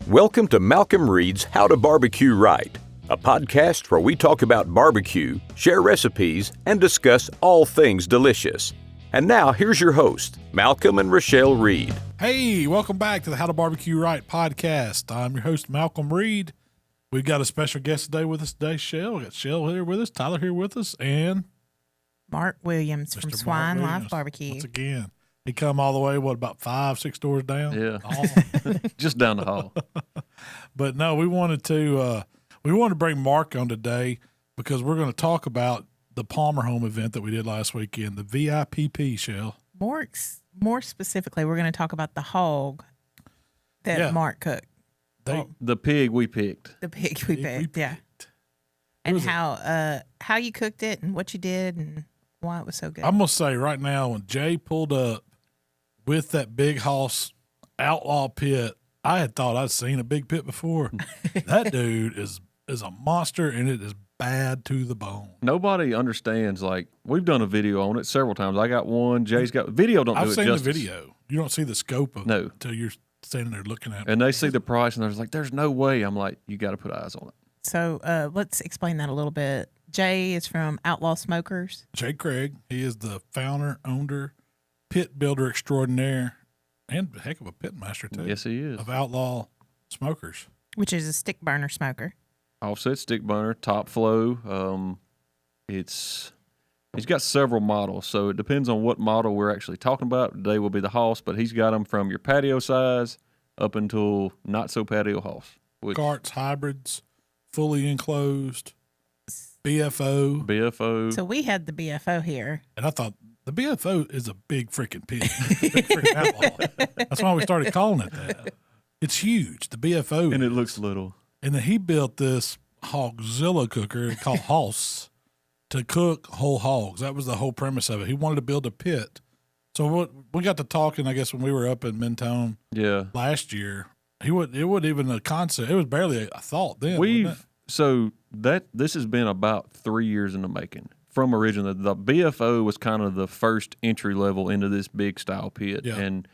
Welcome to Malcolm Reed's How to Barbecue Right, a podcast where we talk about barbecue, share recipes, and discuss all things delicious. And now, here's your host, Malcolm and Rochelle Reed. Hey, welcome back to the How to Barbecue Right podcast. I'm your host, Malcolm Reed. We've got a special guest today with us today, Shell. We got Shell here with us, Tyler here with us, and Mark Williams from Swine Life BBQ. Once again, he come all the way, about 5-6 doors down? Yeah. Just down the hall. But no, we wanted to bring Mark on today because we're going to talk about the Palmer Home event that we did last weekend, the VIPP, Shell. More specifically, we're going to talk about the hog that Mark cooked. The pig we picked. The pig we picked, yeah. And how you cooked it and what you did and why it was so good. I'm going to say right now, when Jay pulled up with that big hoss Outlaw pit, I had thought I'd seen a big pit before. That dude is a monster, and it is bad to the bone. Nobody understands. Like, we've done a video on it several times. I got one. Jay's got video. I've seen the video. You don't see the scope of it until you're standing there looking at it. And they see the price, and they're like, "There's no way." I'm like, "You got to put eyes on it." So let's explain that a little bit. Jay is from Outlaw Smokers. Jay Craig. He is the founder, owner, pit builder extraordinaire, and a heck of a pit master, too. Yes, he is. Of Outlaw Smokers. Which is a stick burner smoker. Offset stick burner, top flow. He's got several models, so it depends on what model we're actually talking about. Today will be the Hoss, but he's got them from your patio size up until not so patio Hoss. Carts, hybrids, fully enclosed, BFO. So we had the BFO here. And I thought the BFO is a big freaking pit. Big freaking outlaw. That's why we started calling it that. It's huge, the BFO. And it looks little. And then he built this Hogzilla cooker called Hoss to cook whole hogs. That was the whole premise of it. He wanted to build a pit. So we got to talking, I guess, when we were up in Mentone last year. It wasn't even a concept. It was barely a thought then. This has been about 3 years in the making. From originally, the BFO was kind of the first entry level into this big style pit. Yeah. And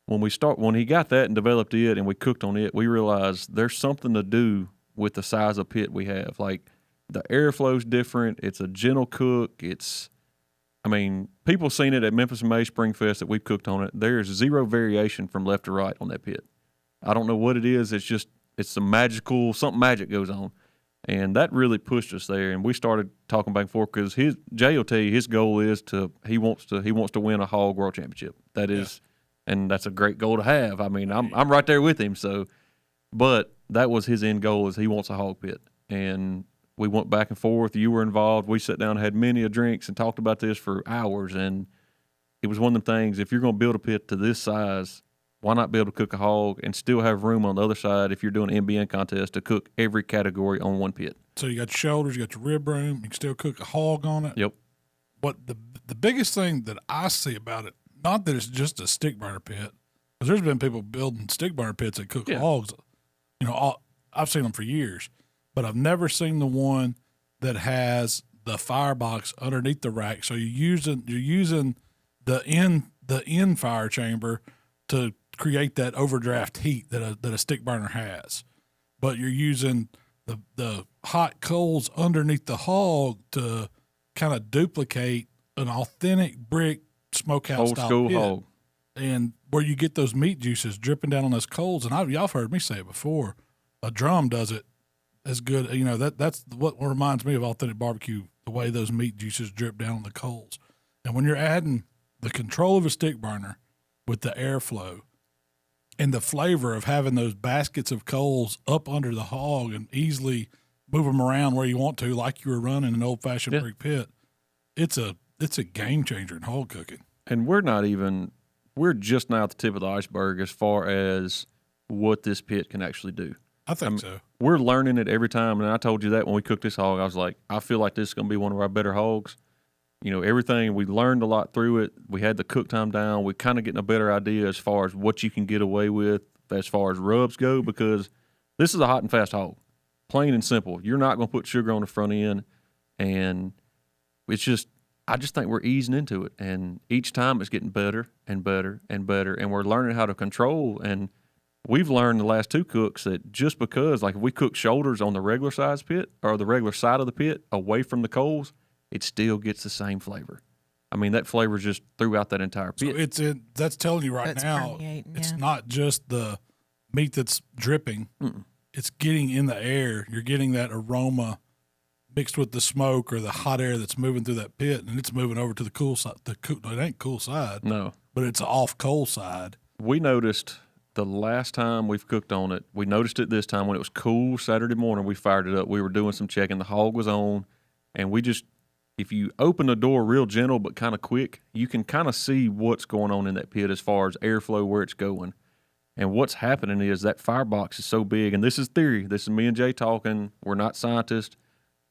when he got that and developed it and we cooked on it, we realized there's something to do with the size of pit we have. Like, the airflow's different. It's a gentle cook. People seen it at Memphis and May Spring Fest that we've cooked on it. There's zero variation from left to right on that pit. I don't know what it is. It's something magic goes on. And that really pushed us there. And we started talking back and forth because Jay will tell you his goal is he wants to win a hog world championship. That is, and that's a great goal to have. I'm right there with him. So, but that was his end goal, is he wants a hog pit. And we went back and forth. You were involved. We sat down and had many drinks and talked about this for hours. And it was one of them things, if you're going to build a pit to this size, why not be able to cook a hog and still have room on the other side if you're doing an NBN contest to cook every category on one pit? So you got your shoulders, you got your rib room, you can still cook a hog on it. Yep. But the biggest thing that I see about it, not that it's just a stick burner pit, because there's been people building stick burner pits that cook hogs. I've seen them for years, but I've never seen the one that has the firebox underneath the rack. So you're using the end fire chamber to create that overdraft heat that a stick burner has, but you're using the hot coals underneath the hog to kind of duplicate an authentic brick smokehouse old style school pit. hog, and where you get those meat juices dripping down on those coals. And y'all have heard me say it before. A drum does it as good. That's what reminds me of authentic barbecue. The way those meat juices drip down on the coals, and when you're adding the control of a stick burner with the airflow and the flavor of having those baskets of coals up under the hog and easily move them around where you want to, like you were running an old-fashioned brick pit, it's a game changer in hog cooking. And we're just now at the tip of the iceberg as far as what this pit can actually do. I think so. We're learning it every time, and I told you that when we cooked this hog. I was like, I feel like this is going to be one of our better hogs. Everything, we learned a lot through it. We had the cook time down. We're kind of getting a better idea as far as what you can get away with as far as rubs go, because this is a hot and fast hog, plain and simple. You're not going to put sugar on the front end, and I just think we're easing into it, and each time it's getting better and better and better, and we're learning how to control. And we've learned the last 2 cooks that just because, like if we cook shoulders on the regular size pit or the regular side of the pit away from the coals, it still gets the same flavor. I mean, that flavor is just throughout that entire pit. So that's telling you That's now, it's not just the meat that's dripping. Mm-mm. It's getting in the air. You're getting that aroma mixed with the smoke or the hot air that's moving through that pit, and it's moving over to the cool side. It ain't cool side. No. But it's off coal side. We noticed the last time we've cooked on it, we noticed it this time when it was cool Saturday morning, we fired it up. We were doing some checking. The hog was on, and we just, if you open the door real gentle but kind of quick, you can kind of see what's going on in that pit as far as airflow, where it's going. And what's happening is that firebox is so big, and this is theory. This is me and Jay talking. We're not scientists,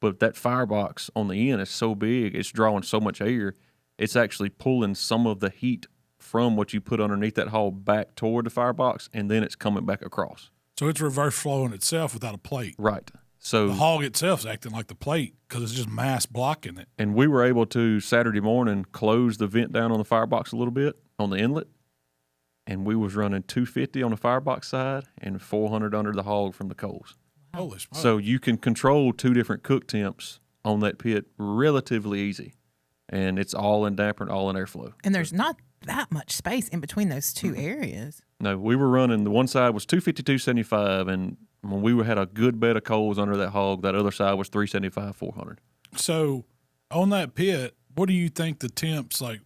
but that firebox on the end is so big, it's drawing so much air, it's actually pulling some of the heat from what you put underneath that hog back toward the firebox, and then it's coming back across. So it's reverse flowing itself without a plate. Right. So the hog itself is acting like the plate because it's just mass blocking it. And we were able to, Saturday morning, close the vent down on the firebox a little bit on the inlet, and we was running 250 on the firebox side and 400 under the hog from the coals. Holy smokes. So you can control 2 different cook temps on that pit relatively easy, and it's all in damper and all in airflow. And there's not that much space in between those 2 areas. No, we were running, the one side was 250, 275, and when we had a good bed of coals under that hog, that other side was 375, 400. So on that pit, what do you think the temps, like,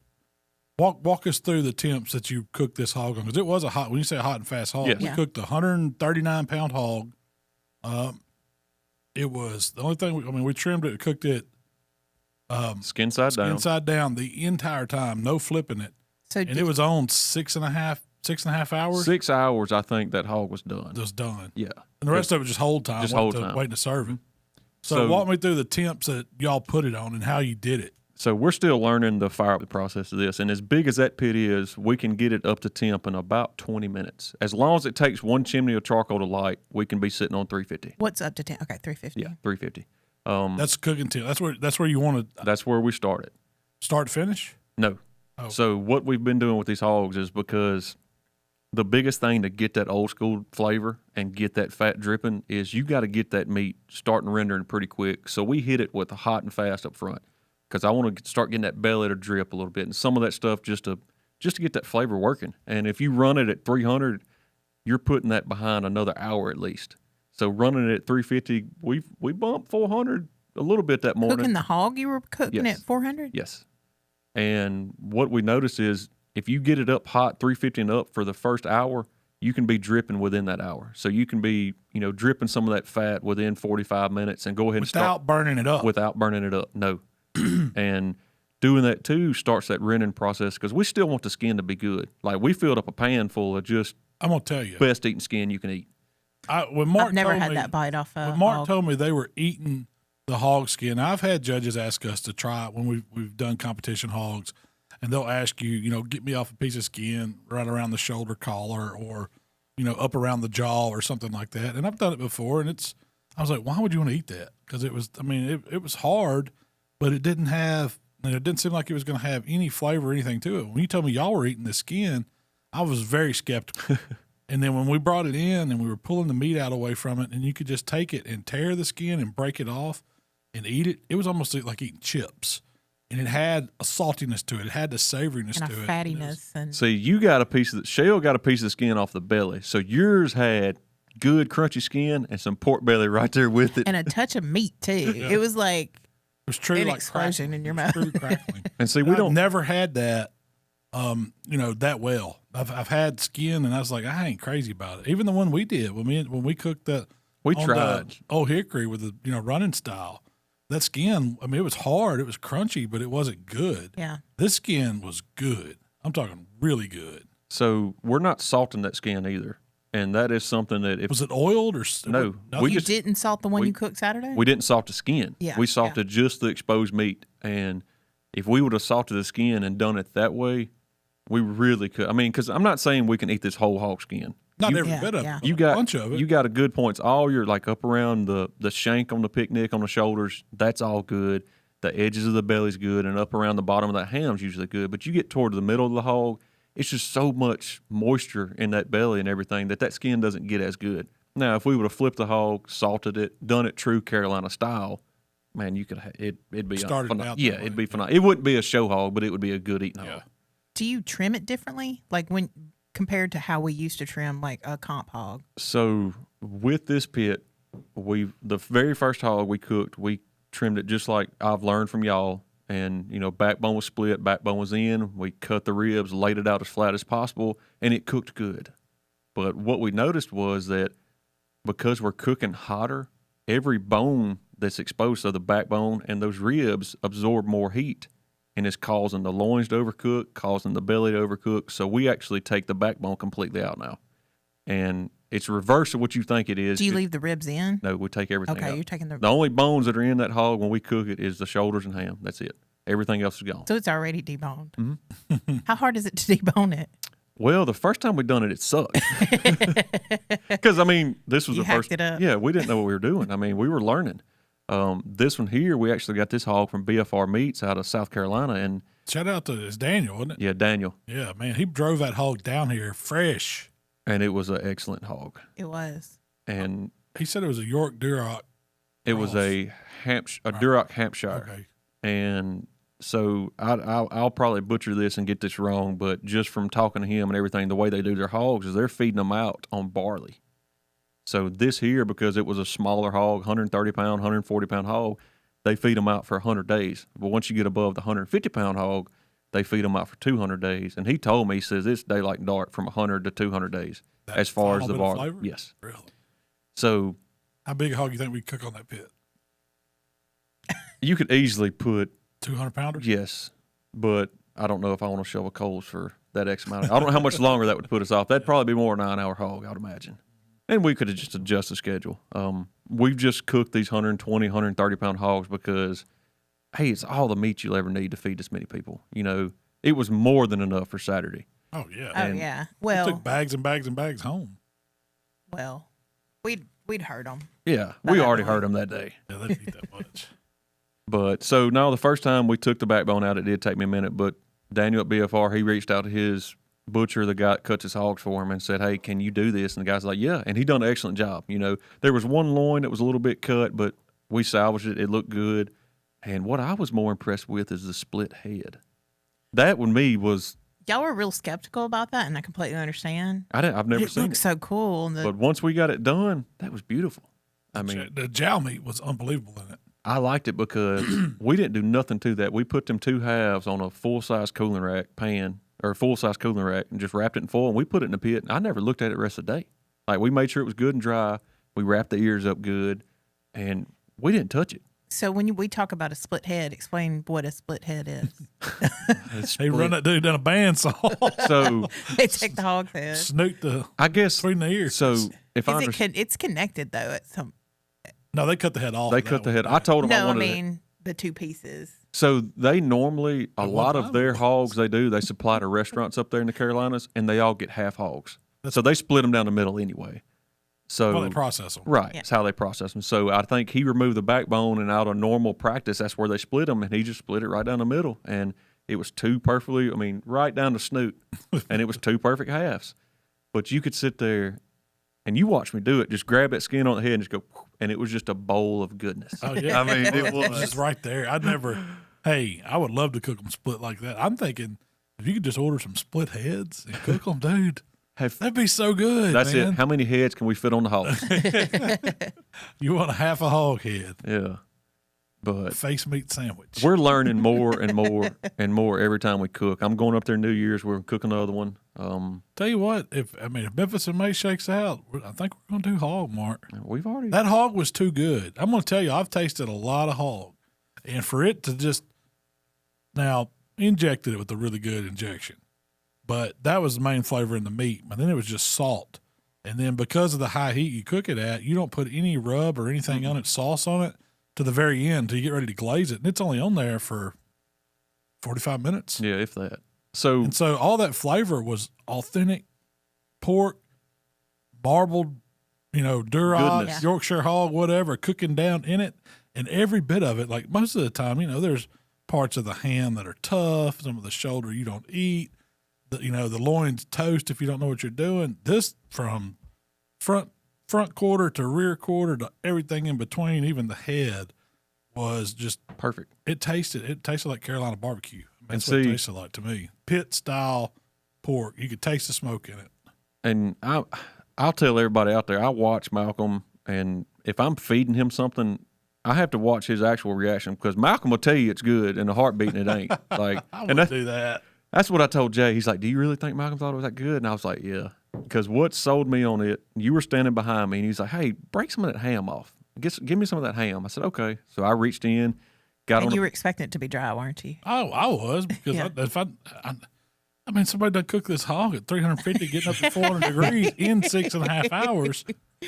walk us through the temps that you cooked this hog on? Because it was a hot, when you say hot and fast hog, Yes. we Yeah. cooked a 139-pound hog. It was, the only thing, we trimmed it, cooked it Skin side down. inside down the entire time, no flipping it. So And it was on 6.5 hours. 6 hours, I think that hog was done. It was done. Yeah. And the rest of it just hold time, Just hold time. waiting to serve it. So So- walk me through the temps that y'all put it on and how you did it. So we're still learning the fire up process of this. And as big as that pit is, we can get it up to temp in about 20 minutes. As long as it takes 1 chimney of charcoal to light, we can be sitting on 350. what's up to 10? Okay, 350. Yeah, 350. That's cooking temp. That's where you want to That's where we started. start finish. No. Oh. So what we've been doing with these hogs is because the biggest thing to get that old school flavor and get that fat dripping is you got to get that meat starting rendering pretty quick. So we hit it with the hot and fast up front because I want to start getting that belly to drip a little bit and some of that stuff just to get that flavor working. And if you run it at 300, you're putting that behind another hour at least. So running it at 350, we bumped 400 a little bit that morning. Cooking the hog, you were cooking Yes. at 400? Yes. And what we notice is if you get it up hot, 350 and up for the first hour, you can be dripping within that hour. So you can be, dripping some of that fat within 45 minutes and go ahead and start Without burning it up. without burning it up. No. And doing that too starts that rendering process because we still want the skin to be good. Like we filled up a pan full of just I'm going to tell you. best eating skin you can eat. When Mark I've never told had me, that bite off a when Mark hog. told me they were eating the hog skin, I've had judges ask us to try it when we've done competition hogs, and they'll ask you, get me off a piece of skin right around the shoulder collar or, up around the jaw or something like that. And I've done it before, and I was like, why would you want to eat that? Because it was, it was hard, but it didn't seem like it was going to have any flavor or anything to it. When you told me y'all were eating the skin, I was very skeptical. And then when we brought it in and we were pulling the meat out away from it, and you could just take it and tear the skin and break it off and eat it, it was almost like eating chips. And it had a saltiness to it. It had the savoriness and a to it. fattiness. And See, you got a piece of Shell got a piece of the skin off the belly. So yours had good crunchy skin and some pork belly right there with it. and a touch of meat, too. It was like It was true an like explosion crackling. in your It was mouth. true crackling. And see, I've we don't never had that, that well. I've had skin, and I was like, I ain't crazy about it. Even the one we did when we cooked that. We on tried. the Old Hickory with the running style. That skin, it was hard. It was crunchy, but it wasn't good. Yeah. This skin was good. I'm talking really good. So we're not salting that skin either. And that is something that if Was it oiled or No, No, we You just- didn't salt the one we- you cooked Saturday? we didn't salt the skin. Yeah, We salted just the exposed meat. And if we would have salted the skin and done it that way, we really could. Because I'm not saying we can eat this whole hog skin. not you- every Yeah, bit of yeah. it. You a got bunch of it. You got a good points. All your like up around the shank on the picnic on the shoulders, that's all good. The edges of the belly's good, and up around the bottom of that ham's usually good. But you get toward the middle of the hog, it's just so much moisture in that belly and everything that skin doesn't get as good. Now, if we would have flipped the hog, salted it, done it true Carolina style, man, you could it'd be phenomenal. Yeah, it'd be phenomenal. It wouldn't be a show hog, but it would be a good eating hog. Do you trim it differently, like when compared to how we used to trim like a comp hog? So with this pit, the very first hog we cooked, we trimmed it just like I've learned from y'all. And, you know, backbone was split, backbone was in. We cut the ribs, laid it out as flat as possible, and it cooked good. But what we noticed was that because we're cooking hotter, every bone that's exposed to the backbone and those ribs absorb more heat, and it's causing the loins to overcook, causing the belly to overcook. So we actually take the backbone completely out now. And it's reverse of what you think it is. Do you leave the ribs in? No, we take everything out. Okay, you're taking the only bones that are in that hog when we cook it is the shoulders and ham. That's it. Everything else is gone. So it's already deboned. Mm-hmm. How hard is it to debone it? Well, the first time we done it sucked. Because, I mean, this was you the first. It up. Yeah, we didn't know what we were doing. I mean, we were learning. This one here, we actually got this hog from BFR Meats out of South Carolina. And shout out to it's Daniel, wasn't it? Yeah, Daniel. Yeah, man, he drove that hog down here fresh. And it was an excellent hog. It was. And he said it was a York Duroc. It was a Duroc Hampshire. Okay. And so I'll probably butcher this and get this wrong, but just from talking to him and everything, the way they do their hogs is they're feeding them out on barley. So this here, because it was a smaller hog, 130-pound, 140-pound hog, they feed them out for 100 days. But once you get above the 150-pound hog, they feed them out for 200 days. And he told me, he says, it's daylight and dark from 100 to 200 days as far as the barley. Yes. Really? So how big a hog you think we cook on that pit? You could easily put 200 pounders? Yes, but I don't know if I want to shovel coals for that X amount. I don't know how much longer that would put us off. That'd probably be more than a 9-hour hog, I would imagine. And we could have just adjusted the schedule. We've just cooked these 120, 130-pound hogs because, hey, it's all the meat you'll ever need to feed this many people. You know, it was more than enough for Saturday. Oh, yeah. Oh, yeah. Well, we took bags and bags and bags home. Well, we'd heard them. Yeah, we already heard them that day. Yeah, they didn't eat that much. But so now the first time we took the backbone out, it did take me a minute, but Daniel at BFR, he reached out to his butcher, the guy that cuts his hogs for him, and said, hey, can you do this? And the guy's like, yeah. And he done an excellent job. You know, there was one loin that was a little bit cut, but we salvaged it. It looked good. And what I was more impressed with is the split head. That with me was... Y'all were real skeptical about that, and I completely understand. I've never seen it. It looks so cool. But once we got it done, that was beautiful. I mean, the jowl meat was unbelievable in it. I liked it because we didn't do nothing to that. We put them 2 halves on a full-size cooling rack pan, or a full-size cooling rack, and just wrapped it in foil, and we put it in the pit, and I never looked at it the rest of the day. Like, we made sure it was good and dry. We wrapped the ears up good, and we didn't touch it. So when we talk about a split head, explain what a split head is. They run that dude down a bandsaw. So they take the hog head, snoot I guess between the ears. So if it's connected though at some. No, they cut the head off. They cut the head. I told them. No, I mean the 2 pieces. So they normally a lot of their hogs they supply to restaurants up there in the Carolinas, and they all get half hogs. So they split them down the middle anyway. So how they process them. Right. That's how they process them. So I think he removed the backbone, and out of normal practice, that's where they split them, and he just split it right down the middle. And it was right down the snoot, and it was 2 perfect halves. But you could sit there, and you watch me do it, just grab that skin on the head and just go, and it was just a bowl of goodness. Oh, yeah. I mean, it was. Just right there. I would love to cook them split like that. I'm thinking if you could just order some split heads and cook them, dude. That'd be so good. That's man. it. How many heads can we fit on the hog? You want a half a hog head. Yeah. But face meat sandwich. We're learning more and more and more every time we cook. I'm going up there New Year's. We're cooking another one. Tell you what, if Memphis and May shakes out, I think we're going to do hog, Mark. That hog was too good. I'm going to tell you, I've tasted a lot of hog, and for it to just now injected it with a really good injection. But that was the main flavor in the meat. And then it was just salt. And then because of the high heat you cook it at, you don't put any rub or anything on it, sauce on it, to the very end till you get ready to glaze it. And it's only on there for 45 minutes. Yeah, if that. So all that flavor was authentic pork, marbled, Duroc, Yorkshire hog, whatever, cooking down in it. And every bit of it, like most of the time, there's parts of the ham that are tough, some of the shoulder you don't eat. the loin's toast if you don't know what you're doing. This from front quarter to rear quarter to everything in between, even the head, was just perfect. It tasted like Carolina barbecue. That's and what see, it tasted like to me. Pit style pork. You could taste the smoke in it. And I'll tell everybody out there, I watch Malcolm, and if I'm feeding him something, I have to watch his actual reaction, because Malcolm will tell you it's good and the heartbeat and it ain't. Like, I would do that. That's what I told Jay. He's like, "Do you really think Malcolm thought it was that good?" And I was like, "Yeah." Because what sold me on it, you were standing behind me, and he's like, "Hey, break some of that ham off. Give me some of that ham." I said, "Okay." So I reached in, got on. And you were expecting it to be dry, weren't you? Oh, I was, because somebody done cook this hog at 350, getting up to 400 degrees in 6.5 hours.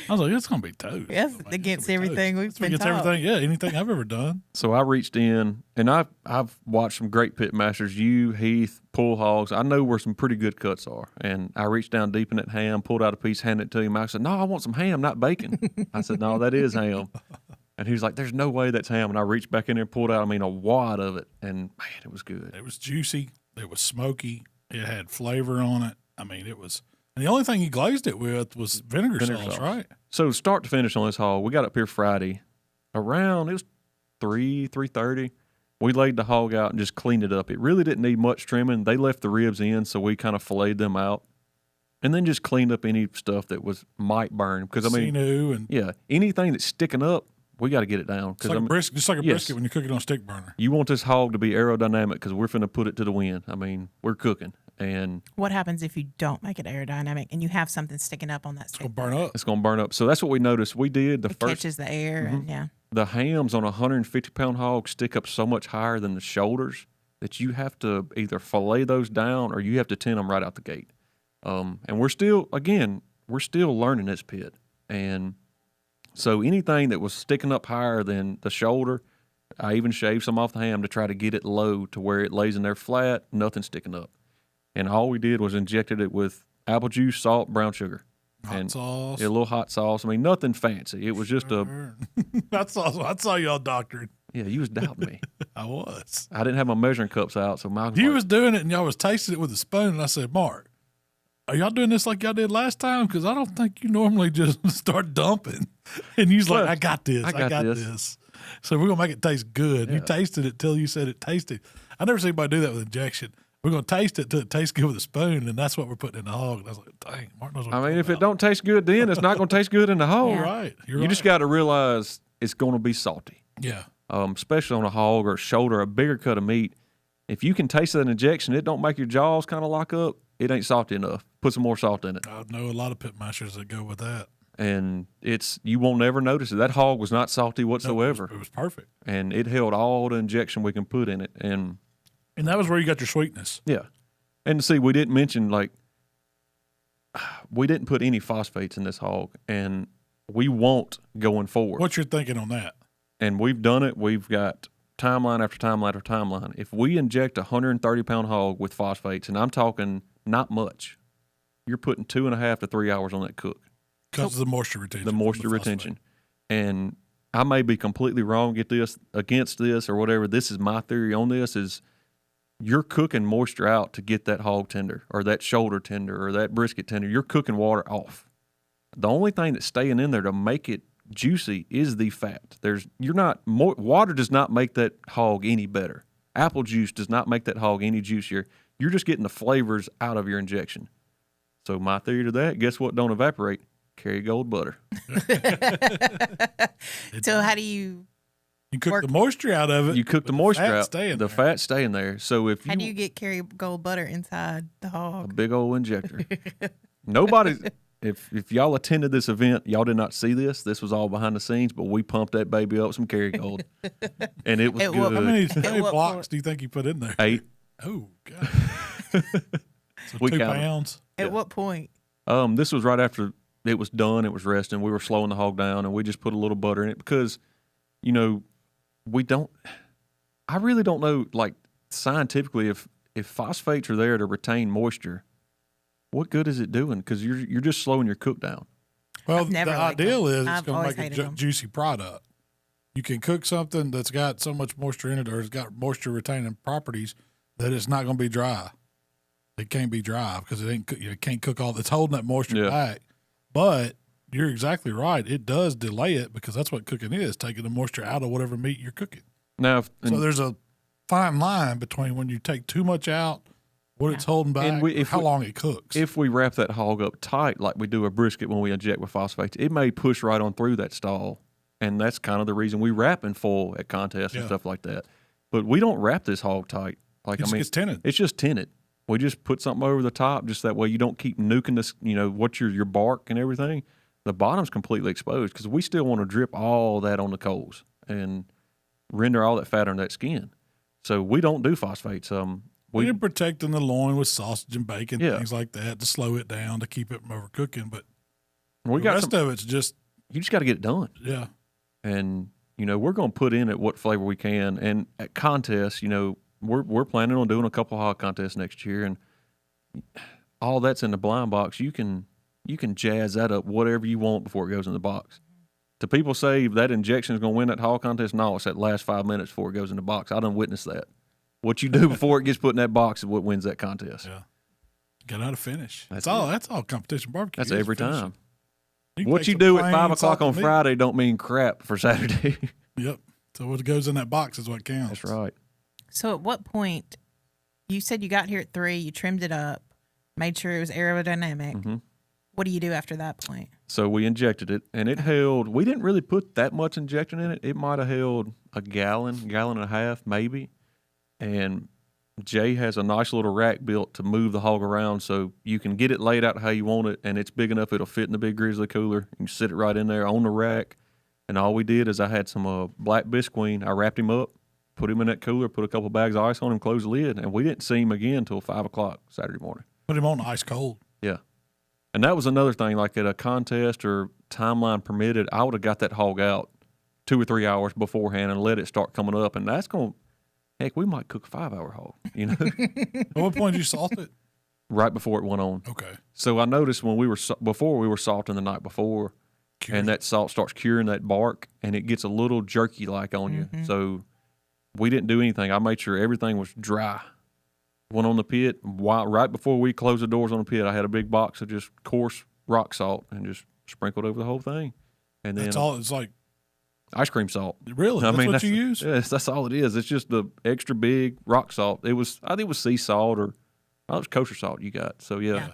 I was like, it's going to be toast. Yes, against everything we've been taught. Anything I've ever done. So I reached in, and I've watched some great pit masters, you, Heath, pull hogs. I know where some pretty good cuts are. And I reached down deep in that ham, pulled out a piece, handed it to him. I said, "No, I want some ham, not bacon." I said, "No, that is ham." And he was like, "There's no way that's ham." And I reached back in there and pulled out, a wad of it. And, man, it was good. It was juicy. It was smoky. It had flavor on it. It was... And the only thing you glazed it with was vinegar sauce, right? So start to finish on this hog, we got up here Friday around, it was 3:30. We laid the hog out and just cleaned it up. It really didn't need much trimming. They left the ribs in, so we kind of filleted them out. And then just cleaned up any stuff that might burn. Because, anything that's sticking up, we got to get it down. It's like just like a brisket when you cook it on a stick burner. You want this hog to be aerodynamic, because we're finna put it to the wind. We're cooking. And what happens if you don't make it aerodynamic and you have something sticking up on that stick? It's going to burn up. It's going to burn up. So that's what we noticed. We did It catches the air, and the hams on a 150-pound hog stick up so much higher than the shoulders that you have to either fillet those down or you have to tint them right out the gate. And we're still learning this pit. And so anything that was sticking up higher than the shoulder, I even shaved some off the ham to try to get it low to where it lays in there flat, nothing sticking up. And all we did was injected it with apple juice, salt, brown sugar. Hot sauce. A little hot sauce. Nothing fancy. It was just a... Hot sauce. I saw y'all doctoring. Yeah, you was doubting me. I was. I didn't have my measuring cups out, so Malcolm... You was doing it, and y'all was tasting it with a spoon, and I said, "Mark, are y'all doing this like y'all did last time? Because I don't think you normally just start dumping." And you was like, "I got this. I got this. So we're going to make it taste good." Yeah. You tasted it till you said it tasted. I never seen anybody do that with injection. We're going to taste it till it tastes good with a spoon, and that's what we're putting in the hog. And I was like, dang, Mark knows what if it don't taste good then, it's not going to taste good in the hog. Yeah. Right. You just got to realize it's going to be salty. Yeah. Especially on a hog or a shoulder, a bigger cut of meat. If you can taste that injection, it don't make your jaws kind of lock up, it ain't salty enough. Put some more salt in it. I know a lot of pit masters that go with that. And you won't never notice it. That hog was not salty whatsoever. No, it was perfect. And it held all the injection we can put in it. And that was where you got your sweetness. Yeah. And see, we didn't mention, we didn't put any phosphates in this hog, and we won't going forward. What's your thinking on that? And we've done it. We've got timeline after timeline after timeline. If we inject a 130-pound hog with phosphates, and I'm talking not much, you're putting 2.5 to 3 hours on that cook. Because of the moisture retention. The moisture retention. And I may be completely wrong against this or whatever. This is my theory on this is you're cooking moisture out to get that hog tender or that shoulder tender or that brisket tender. You're cooking water off. The only thing that's staying in there to make it juicy is the fat. Water does not make that hog any better. Apple juice does not make that hog any juicier. You're just getting the flavors out of your injection. So my theory to that, guess what don't evaporate? Kerrygold butter. So how do you... You cook the moisture out of it. You cook the moisture out. The fat's staying there. So how do you get Kerrygold butter inside the hog? A big old injector. Nobody's... If y'all attended this event, y'all did not see this. This was all behind the scenes, but we pumped that baby up some Kerrygold, and it was good. How many blocks do you think you put in there? 8. Oh God! So 2 pounds. At what point? This was right after it was done. It was resting. We were slowing the hog down, and we just put a little butter in it because, I really don't know, scientifically, if phosphates are there to retain moisture, what good is it doing? Because you're just slowing your cook down. Well, the ideal is it's going to make a juicy product. You can cook something that's got so much moisture in it or it's got moisture retaining properties that it's not going to be dry. it can't be dry because it can't cook all. It's holding that moisture Yeah. back. But you're exactly right. It does delay it because that's what cooking is, taking the moisture out of whatever meat you're cooking. Now, So there's a fine line between when you take too much out, what it's holding back, And how long it cooks. if we wrap that hog up tight like we do a brisket when we inject with phosphates, it may push right on through that stall. And that's kind of the reason we wrap in foil at contests and stuff like that. But we don't wrap this hog tight. Like, it's tinted. It's just tinted. We just put something over the top just that way you don't keep nuking this, what your bark and everything. The bottom's completely exposed because we still want to drip all that on the coals and render all that fat on that skin. So we don't do phosphates. We're protecting the loin with sausage and bacon, Yeah. things like that, to slow it down, to keep it from overcooking. But the rest of it's just, you just got to get it done. yeah. And we're going to put in at what flavor we can. And at contests, we're planning on doing a couple of hog contests next year, and all that's in the blind box. You can jazz that up whatever you want before it goes in the box. Do people say that injection is going to win that hog contest? No, it's that last 5 minutes before it goes in the box. I done witnessed that. What you do before it gets put in that box is what wins that contest. Yeah. Got out to finish. That's That's all competition barbecue. That's is, every finishing. time. You can What take you some do at plain 5 o'clock salted on meat. Friday don't mean crap for Saturday. Yep. So what goes in that box is what counts. That's right. So at what point, you said you got here at 3, you trimmed it up, made sure it was aerodynamic. Mm-hmm. What do you do after that point? So we injected it, and it held. We didn't really put that much injection in it. It might have held a gallon and a half, maybe. And Jay has a nice little rack built to move the hog around, so you can get it laid out how you want it, and it's big enough it'll fit in the big grizzly cooler. You can sit it right in there on the rack. And all we did is I had some black bisqueen. I wrapped him up, put him in that cooler, put a couple bags of ice on him, closed the lid, and we didn't see him again until 5 o'clock Saturday morning. Put him on ice cold. Yeah. And that was another thing, like at a contest or timeline permitted, I would have got that hog out 2 or 3 hours beforehand and let it start coming up. And that's going to, heck, we might cook a 5-hour hog, At what point did you salt it? right before it went on. Okay. So I noticed when we were salting the night before, and that salt starts curing that bark, and it gets a little jerky like on you. So we didn't do anything. I made sure everything was dry. Went on the pit. Right before we closed the doors on the pit, I had a big box of just coarse rock salt and just sprinkled over the whole thing. And then That's all. It's like, ice cream salt. really? That's what you use? Yes, that's all it is. It's just the extra big rock salt. I think it was sea salt or it was kosher salt you got. So yeah.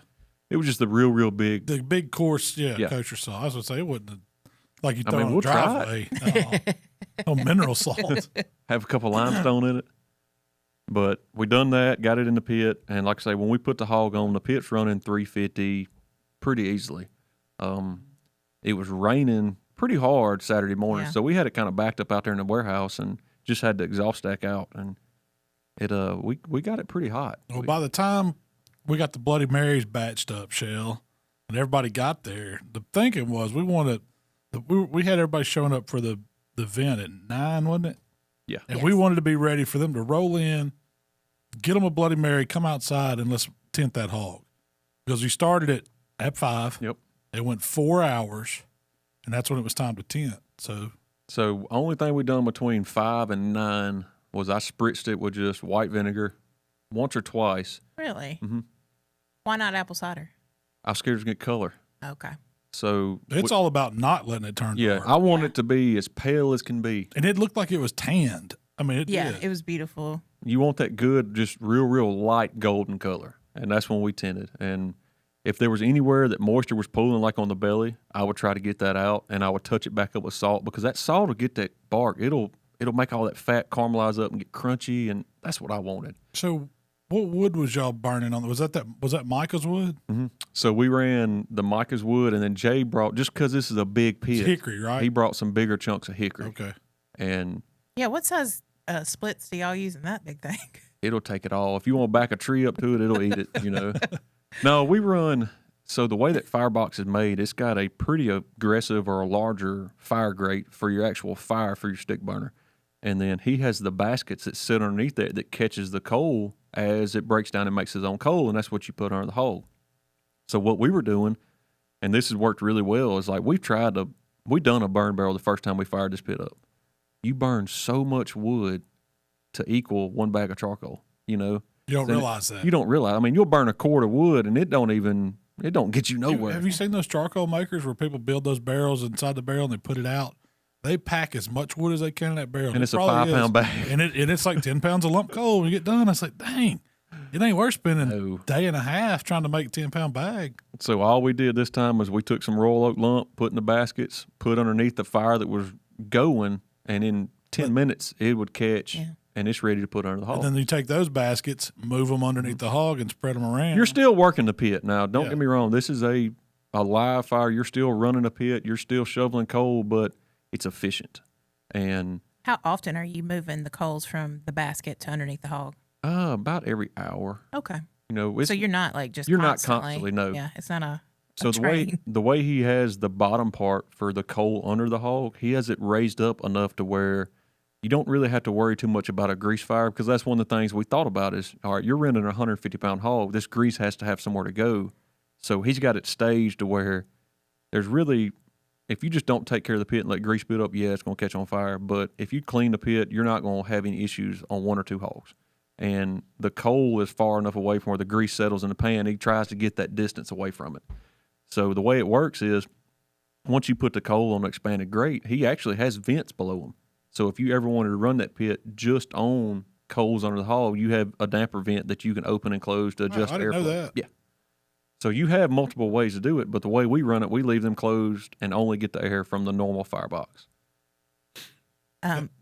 It was just the real big. The big coarse, Yeah. kosher salt. I was going to say, it wasn't like you I throw mean, on we'll a try driveway. No mineral salt. Have a couple limestone in it. But we done that, got it in the pit, and like I say, when we put the hog on, the pit's running 350 pretty easily. It was raining pretty hard Saturday morning, so we had it kind of backed up out there in the warehouse and just had the exhaust stack out, and it we got it pretty hot. Well, by the time we got the Bloody Marys batched up, Shell, and everybody got there, the thinking was we had everybody showing up for the event at 9, wasn't it? Yeah. And we wanted to be ready for them to roll in, get them a Bloody Mary, come outside, and let's tint that hog. Because we started it at 5. Yep. It went 4 hours, and that's when it was time to tint. So only thing we done between 5 and 9 was I spritzed it with just white vinegar once or twice. Really? Mm-hmm. Why not apple cider? I was scared to get color. Okay. So it's all about not letting it turn dark. I want it to be as pale as can be. And it looked like it was tanned. I mean, it did. It was beautiful. You want that good, just real light golden color. And that's when we tinted. And if there was anywhere that moisture was pooling, like on the belly, I would try to get that out, and I would touch it back up with salt, because that salt will get that bark. It'll make all that fat caramelize up and get crunchy, and that's what I wanted. So what wood was y'all burning on? Was that Micah's wood? Mm-hmm. So we ran the Micah's wood, and then Jay brought, just because this is a big pit, it's hickory, right? He brought some bigger chunks of hickory. Okay. And yeah, what size splits do y'all use in that big thing? It'll take it all. If you want to back a tree up to it, it'll eat it, No, we run, so the way that Firebox is made, it's got a pretty aggressive or a larger fire grate for your actual fire for your stick burner. And then he has the baskets that sit underneath that catches the coal as it breaks down and makes its own coal, and that's what you put under the hog. So what we were doing, and this has worked really well, is like we done a burn barrel the first time we fired this pit up. You burn so much wood to equal one bag of charcoal, You don't realize that. You don't realize. I mean, you'll burn a cord of wood and it don't get you nowhere. Have you seen those charcoal makers where people build those barrels inside the barrel and they put it out? They pack as much wood as they can in that barrel. And it's a 5-pound bag. And it's like 10 pounds of lump coal when you get done. It's like, dang, it ain't worth spending a day and a half trying to make a 10-pound bag. So all we did this time was we took some royal oak lump, put in the baskets, put underneath the fire that was going, and in 10 minutes it would catch, and it's ready to put under the hog. And then you take those baskets, move them underneath the hog, and spread them around. You're still working the pit. Now, don't get me wrong. This is a live fire. You're still running a pit. You're still shoveling coal, but it's efficient. And how often are you moving the coals from the basket to underneath the hog? About every hour. Okay. You know, so you're not like just you're constantly, not constantly. No. Yeah, it's not a. So the way he has the bottom part for the coal under the hog, he has it raised up enough to where you don't really have to worry too much about a grease fire, because that's one of the things we thought about is, all right, you're renting a 150-pound hog. This grease has to have somewhere to go. So he's got it staged to where there's really, if you just don't take care of the pit and let grease build up, it's going to catch on fire. But if you clean the pit, you're not going to have any issues on 1 or 2 hogs. And the coal is far enough away from where the grease settles in the pan. He tries to get that distance away from it. So the way it works is, once you put the coal on the expanded grate, he actually has vents below him. So if you ever wanted to run that pit just on coals under the hog, you have a damper vent that you can open and close to adjust airflow. I didn't know that. Yeah. So you have multiple ways to do it, but the way we run it, we leave them closed and only get the air from the normal firebox.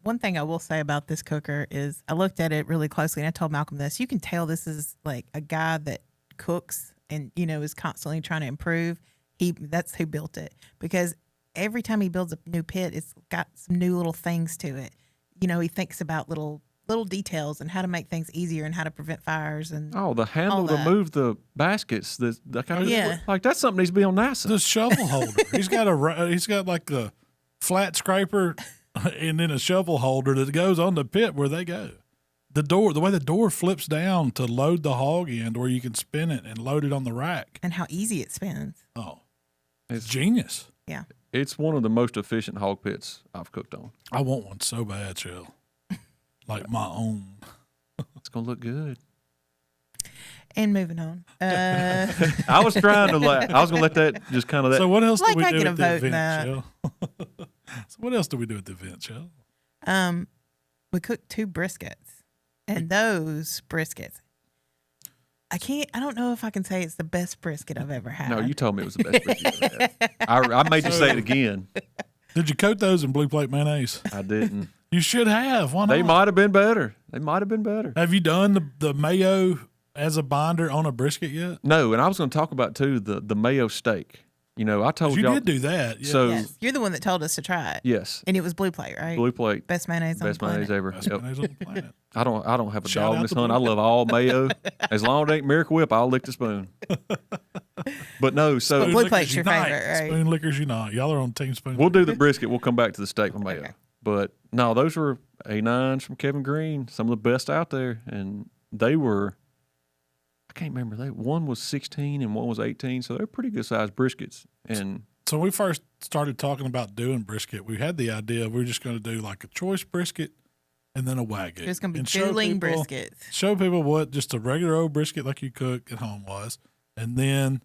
One thing I will say about this cooker is I looked at it really closely and I told Malcolm this. You can tell this is like a guy that cooks and, is constantly trying to improve. That's who built it, because every time he builds a new pit, it's got some new little things to it. He thinks about little details and how to make things easier and how to prevent fires and the handle to move the baskets. That kind of like that's something needs to be on NASA. The shovel holder. he's got like a flat scraper and then a shovel holder that goes on the pit where they go. The way the door flips down to load the hog in, where you can spin it and load it on the rack. And how easy it spins. Oh, it's genius. Yeah. It's one of the most efficient hog pits I've cooked on. I want one so bad, Shell. Like my own. It's going to look good. And moving on. I was trying to I was going to let that just kind of that. So what else do we do at the event, Shell? So what else do we do at the event, Shell? We cooked 2 briskets. And those briskets, I don't know if I can say it's the best brisket I've ever had. No, you told me it was the best brisket you've ever had. I made you say it again. Did you coat those in blue plate mayonnaise? I didn't. You should have. Why not? They might have been better. Have you done the mayo as a binder on a brisket yet? No, and I was going to talk about, too, the mayo steak. I told you y'all. You did do that. Yeah. So, yes. You're the one that told us to try it. Yes. And it was blue plate, right? Blue plate. Best mayonnaise on the planet. Best mayonnaise ever. Best mayonnaise on the planet. I don't have a dog in this hunt. I love all mayo. As long as it ain't Miracle Whip, I'll lick the spoon. But no, so blue plate's your favorite, right? Spoon lickers unite. Y'all are on team spoon. We'll do the brisket. We'll come back to the steak with mayo. Okay. But no, those were A9s from Kevin Green, some of the best out there, and they were. I can't remember. One was 16 and one was 18, so they're pretty good sized briskets. And so when we first started talking about doing brisket, we had the idea we were just going to do like a choice brisket and then a Wagyu. It's going to be dueling briskets. Show people what just a regular old brisket like you cook at home was, and then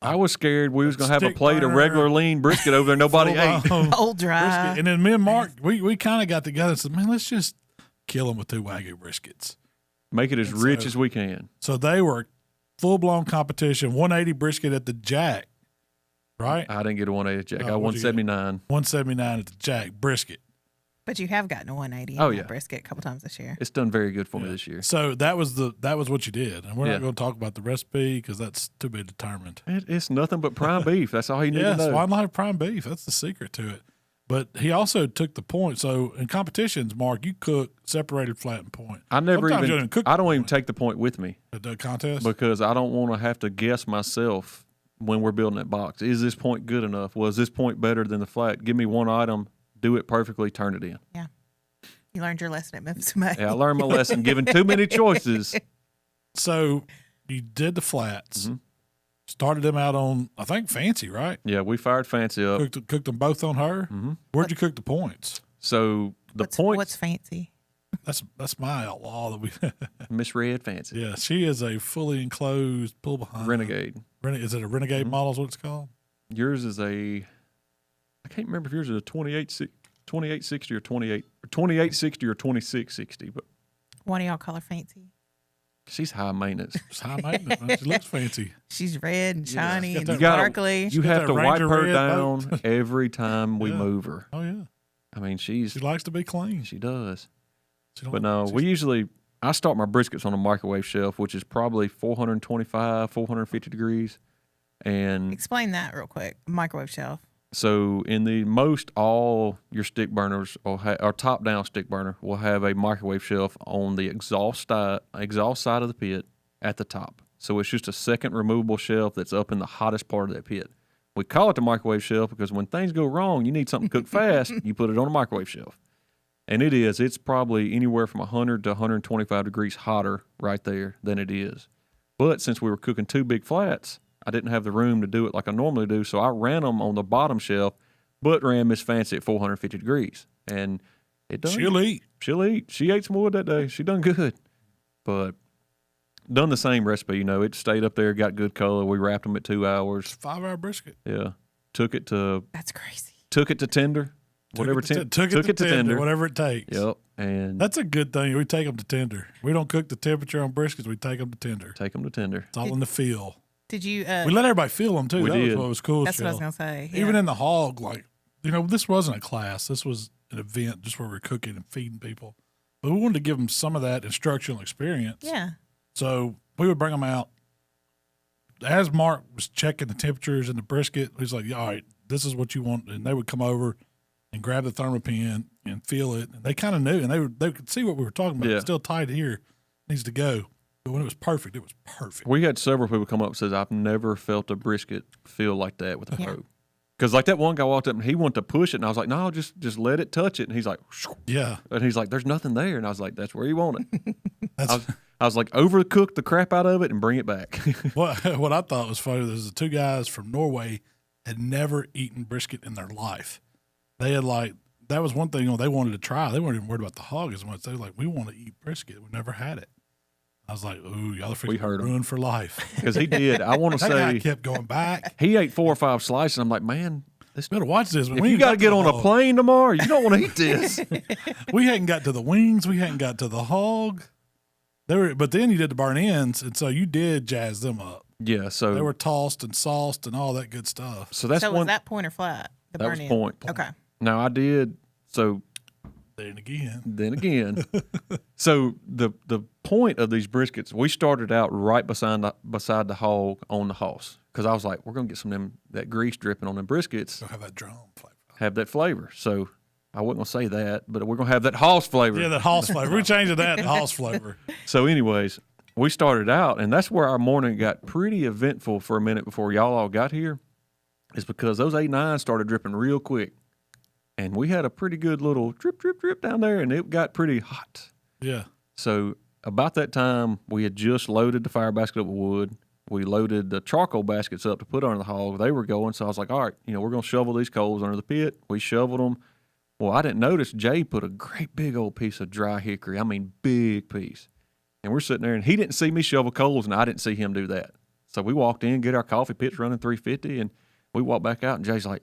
I was scared we was going to have a plate of regular lean brisket over there nobody ate. Old dry. Brisket. And then me and Mark, we kind of got together and said, man, let's just kill them with 2 Wagyu briskets. Make it as rich as we can. So they were full-blown competition, 180 brisket at the Jack, right? I didn't get a 180 at Jack. I 179. 179 at the Jack brisket. But you have gotten a 180 at brisket a couple times this year. It's done very good for me this year. So that was what you did. And we're not going to talk about the recipe because that's to be determined. It's nothing but prime beef. That's all you need to know. Swine Life prime beef. That's the secret to it. But he also took the point. So in competitions, Mark, you cook separated flat and point. I don't even take the point with me at the contest because I don't want to have to guess myself when we're building that box. Is this point good enough? Was this point better than the flat? Give me one item, do it perfectly, turn it in. Yeah. You learned your lesson at Memphis May. Yeah, I learned my lesson. Given too many choices. So you did the flats. Mm-hmm. Started them out on, I think, Fancy, right? Yeah, we fired Fancy up. Cooked them both on her? Mm-hmm. Where'd you cook the points? So What's Fancy? That's my Outlaw that we. Misread fancy. Yeah, she is a fully enclosed pull behind Renegade. Is it a Renegade model? Is what it's called? Yours is I can't remember if yours is a 2860 or 2860 or 2660, but One of y'all call her fancy. she's high maintenance. It's high maintenance. Man. She looks fancy. She's red and shiny She's and got that- sparkly. You got have that to wipe Ranger her red down boat. every time we Yeah. move her. Oh yeah, I mean, she likes to be clean. she does. She don't- But no, I start my briskets on a microwave shelf, which is probably 425, 450 degrees. And Explain that real quick. Microwave shelf. so in the all your stick burners or top down stick burner will have a microwave shelf on the exhaust side of the pit at the top. So it's just a second removable shelf that's up in the hottest part of that pit. We call it the microwave shelf because when things go wrong, you need something cooked fast, you put it on a microwave shelf. And it's probably anywhere from 100 to 125 degrees hotter right there than it is. But since we were cooking 2 big flats, I didn't have the room to do it like I normally do, so I ran them on the bottom shelf, but ran Miss Fancy at 450 degrees. And it done. She'll eat. She'll eat. She ate some wood that day. She done good. But done the same recipe, it stayed up there, got good color. We wrapped them at 2 hours. 5-hour brisket. Yeah. Took it to That's crazy. tender. Took it to tender, whatever it takes. Yep. And That's a good thing. We take them to tender. We don't cook the temperature on briskets. We take them to tender. take them to tender. It's all in the feel. Did you? We let everybody feel them too. We That did. was what was cool. That's what I was gonna say. Yeah. Even in the hog, this wasn't a class. This was an event just where we were cooking and feeding people. But we wanted to give them some of that instructional experience. Yeah. So we would bring them out. As Mark was checking the temperatures in the brisket, he's like, all right, this is what you want. And they would come over and grab the thermopen and feel it. And they kind of knew, and they could see what we were talking about. Yeah. It's still tight here, needs to go. But when it was perfect, it was perfect. We had several people come up and says, I've never felt a brisket feel like that with a Yeah. probe. Because like that one guy walked up and he wanted to push it, and I was like, no, just let it touch it. And he's like, shoo. Yeah. And he's like, there's nothing there. And I was like, that's where you want it. That's I was like, overcook the crap out of it and bring it back. what I thought was funny. There's the 2 guys from Norway had never eaten brisket in their life. They had that was one thing they wanted to try. They weren't even worried about the hog as much. They were like, we want to eat brisket. We never had it. I was like, ooh, y'all are We heard 'em. ruined for life. Because he did. I want to That guy say kept going back. he ate 4 or 5 slices. I'm like, man, Better watch this. if you got to get on a plane tomorrow, you don't want to eat this. We hadn't got to the wings. We hadn't got to the hog. But then you did the burn ends, and so you did jazz them up. Yeah, so They were tossed and sauced and all that good stuff. so that's So one. was that point or flat? The that was burn in? point. Okay. Now I did so. Then again, Then again, so the point of these briskets, we started out right beside the hog on the hoss because I was like, we're gonna get some of that grease dripping on them briskets, they'll have that drum flavor. have that flavor. So I wasn't gonna say that, but we're gonna have that hoss flavor. Yeah, that hoss flavor. We changed that to hoss flavor. So, anyways, we started out, and that's where our morning got pretty eventful for a minute before y'all all got here, is because those 8-9 started dripping real quick. And we had a pretty good little drip, drip, drip down there, and it got pretty hot. Yeah. So about that time, we had just loaded the fire basket up with wood. We loaded the charcoal baskets up to put under the hog. They were going, so I was like, all right, we're going to shovel these coals under the pit. We shoveled them. Well, I didn't notice Jay put a great big old piece of dry hickory. I mean, big piece. And we're sitting there, and he didn't see me shovel coals, and I didn't see him do that. So we walked in, get our coffee pits running 350, and we walked back out, and Jay's like,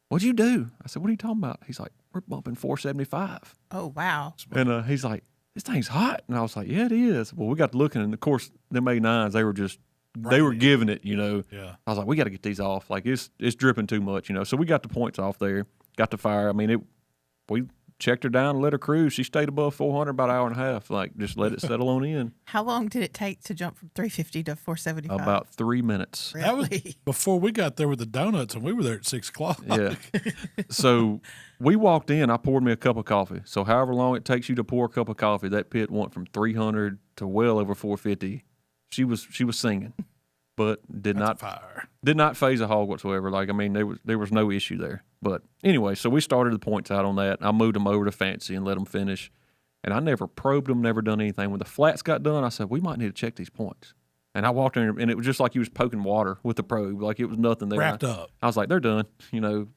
what'd you do? I said, what are you talking about? He's like, we're bumping 475. Oh, wow. And he's like, this thing's hot. And I was like, yeah, it is. Well, we got to looking, and of course, them A9s, they were giving it, Yeah. I was like, we got to get these off. Like, it's dripping too much, So we got the points off there, got the fire. I mean, we checked her down and let her cruise. She stayed above 400 about an hour and a half. Like, just let it settle on in. How long did it take to jump from 350 to 475? About 3 minutes. Really? That was before we got there with the donuts, and we were there at 6 o'clock. Yeah. So we walked in. I poured me a cup of coffee. So however long it takes you to pour a cup of coffee, that pit went from 300 to well over 450. She was singing, but did not phase a hog whatsoever. Like, I mean, there was no issue there. But anyway, so we started the points out on that. I moved them over to Fancy and let them finish. And I never probed them, never done anything. When the flats got done, I said, we might need to check these points. And I walked in, and it was just like you was poking water with the probe. Like, it was nothing there. Wrapped up. I was like, they're done, And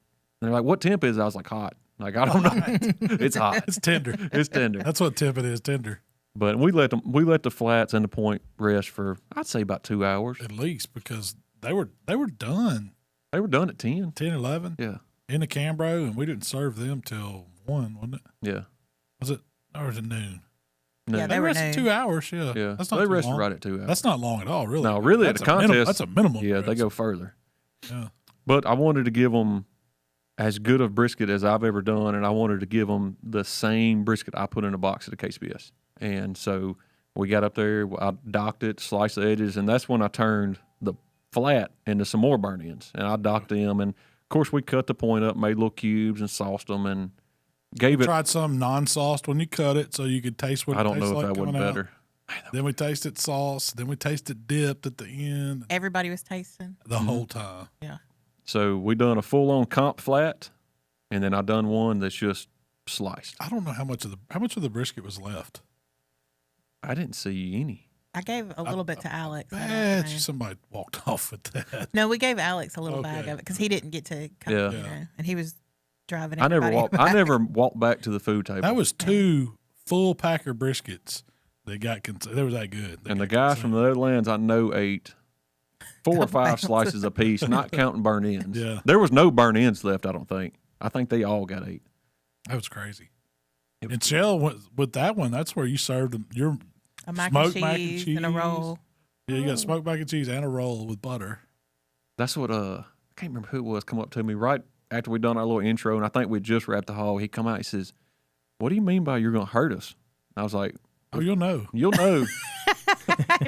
they're like, what temp is it? I was like, hot. Like, I don't know. It's hot. It's tender. It's tender. That's what tippet is, tender. But we let the flats and the point rest for, I'd say, about 2 hours. At least, because they were done. They were done at 10. 10, 11? Yeah. In the Cambro, and we didn't serve them till 1, wasn't it? Yeah. Was it? Or was it noon? No. Yeah, They they were rested noon. 2 hours, yeah. Yeah. That's not They too rested long. right at 2 hours. That's not long at all, really. No, really, at That's the contest. That's a minimum. Yeah, they rest. go further. Yeah. But I wanted to give them as good of brisket as I've ever done, and I wanted to give them the same brisket I put in a box at the KCBS. And so we got up there, I docked it, sliced the edges, and that's when I turned the flat into some more burn ends. And I docked them, and of course we cut the point up, made little cubes, and sauced them, and gave it. Tried some non-sauced when you cut it, so you could taste what I it don't tastes know if like that wasn't coming out. better. Then we tasted sauce. Then we tasted dipped at the end. Everybody was tasting. The whole time. Yeah. So we done a full-on comp flat, and then I done one that's just sliced. I don't know how much of the brisket was left. I didn't see any. I gave a little bit to Alex. I don't Bet know. you somebody walked off with that. No, we gave Alex a little Okay. bag of it because he didn't get to come, Yeah. you know, and he was driving. I never everybody I around. never walked back to the food table. That was 2 full packer briskets that got they were that good. They And the got guys from the Netherlands I know ate 4 or 5 slices apiece, not counting burn ends. Yeah. There was no burn ends left, I don't think. I think they all got ate. That was crazy. And Shell, with that one, that's where you served them. Your a mac and smoked cheese, mac and cheese and a roll. Yeah, you got smoked mac and cheese and a roll with butter. That's what I can't remember who it was come up to me right after we done our little intro, and I think we just wrapped the hog. He come out, he says, "What do you mean by you're gonna hurt us?" And I was like, Oh, you'll know. "You'll know."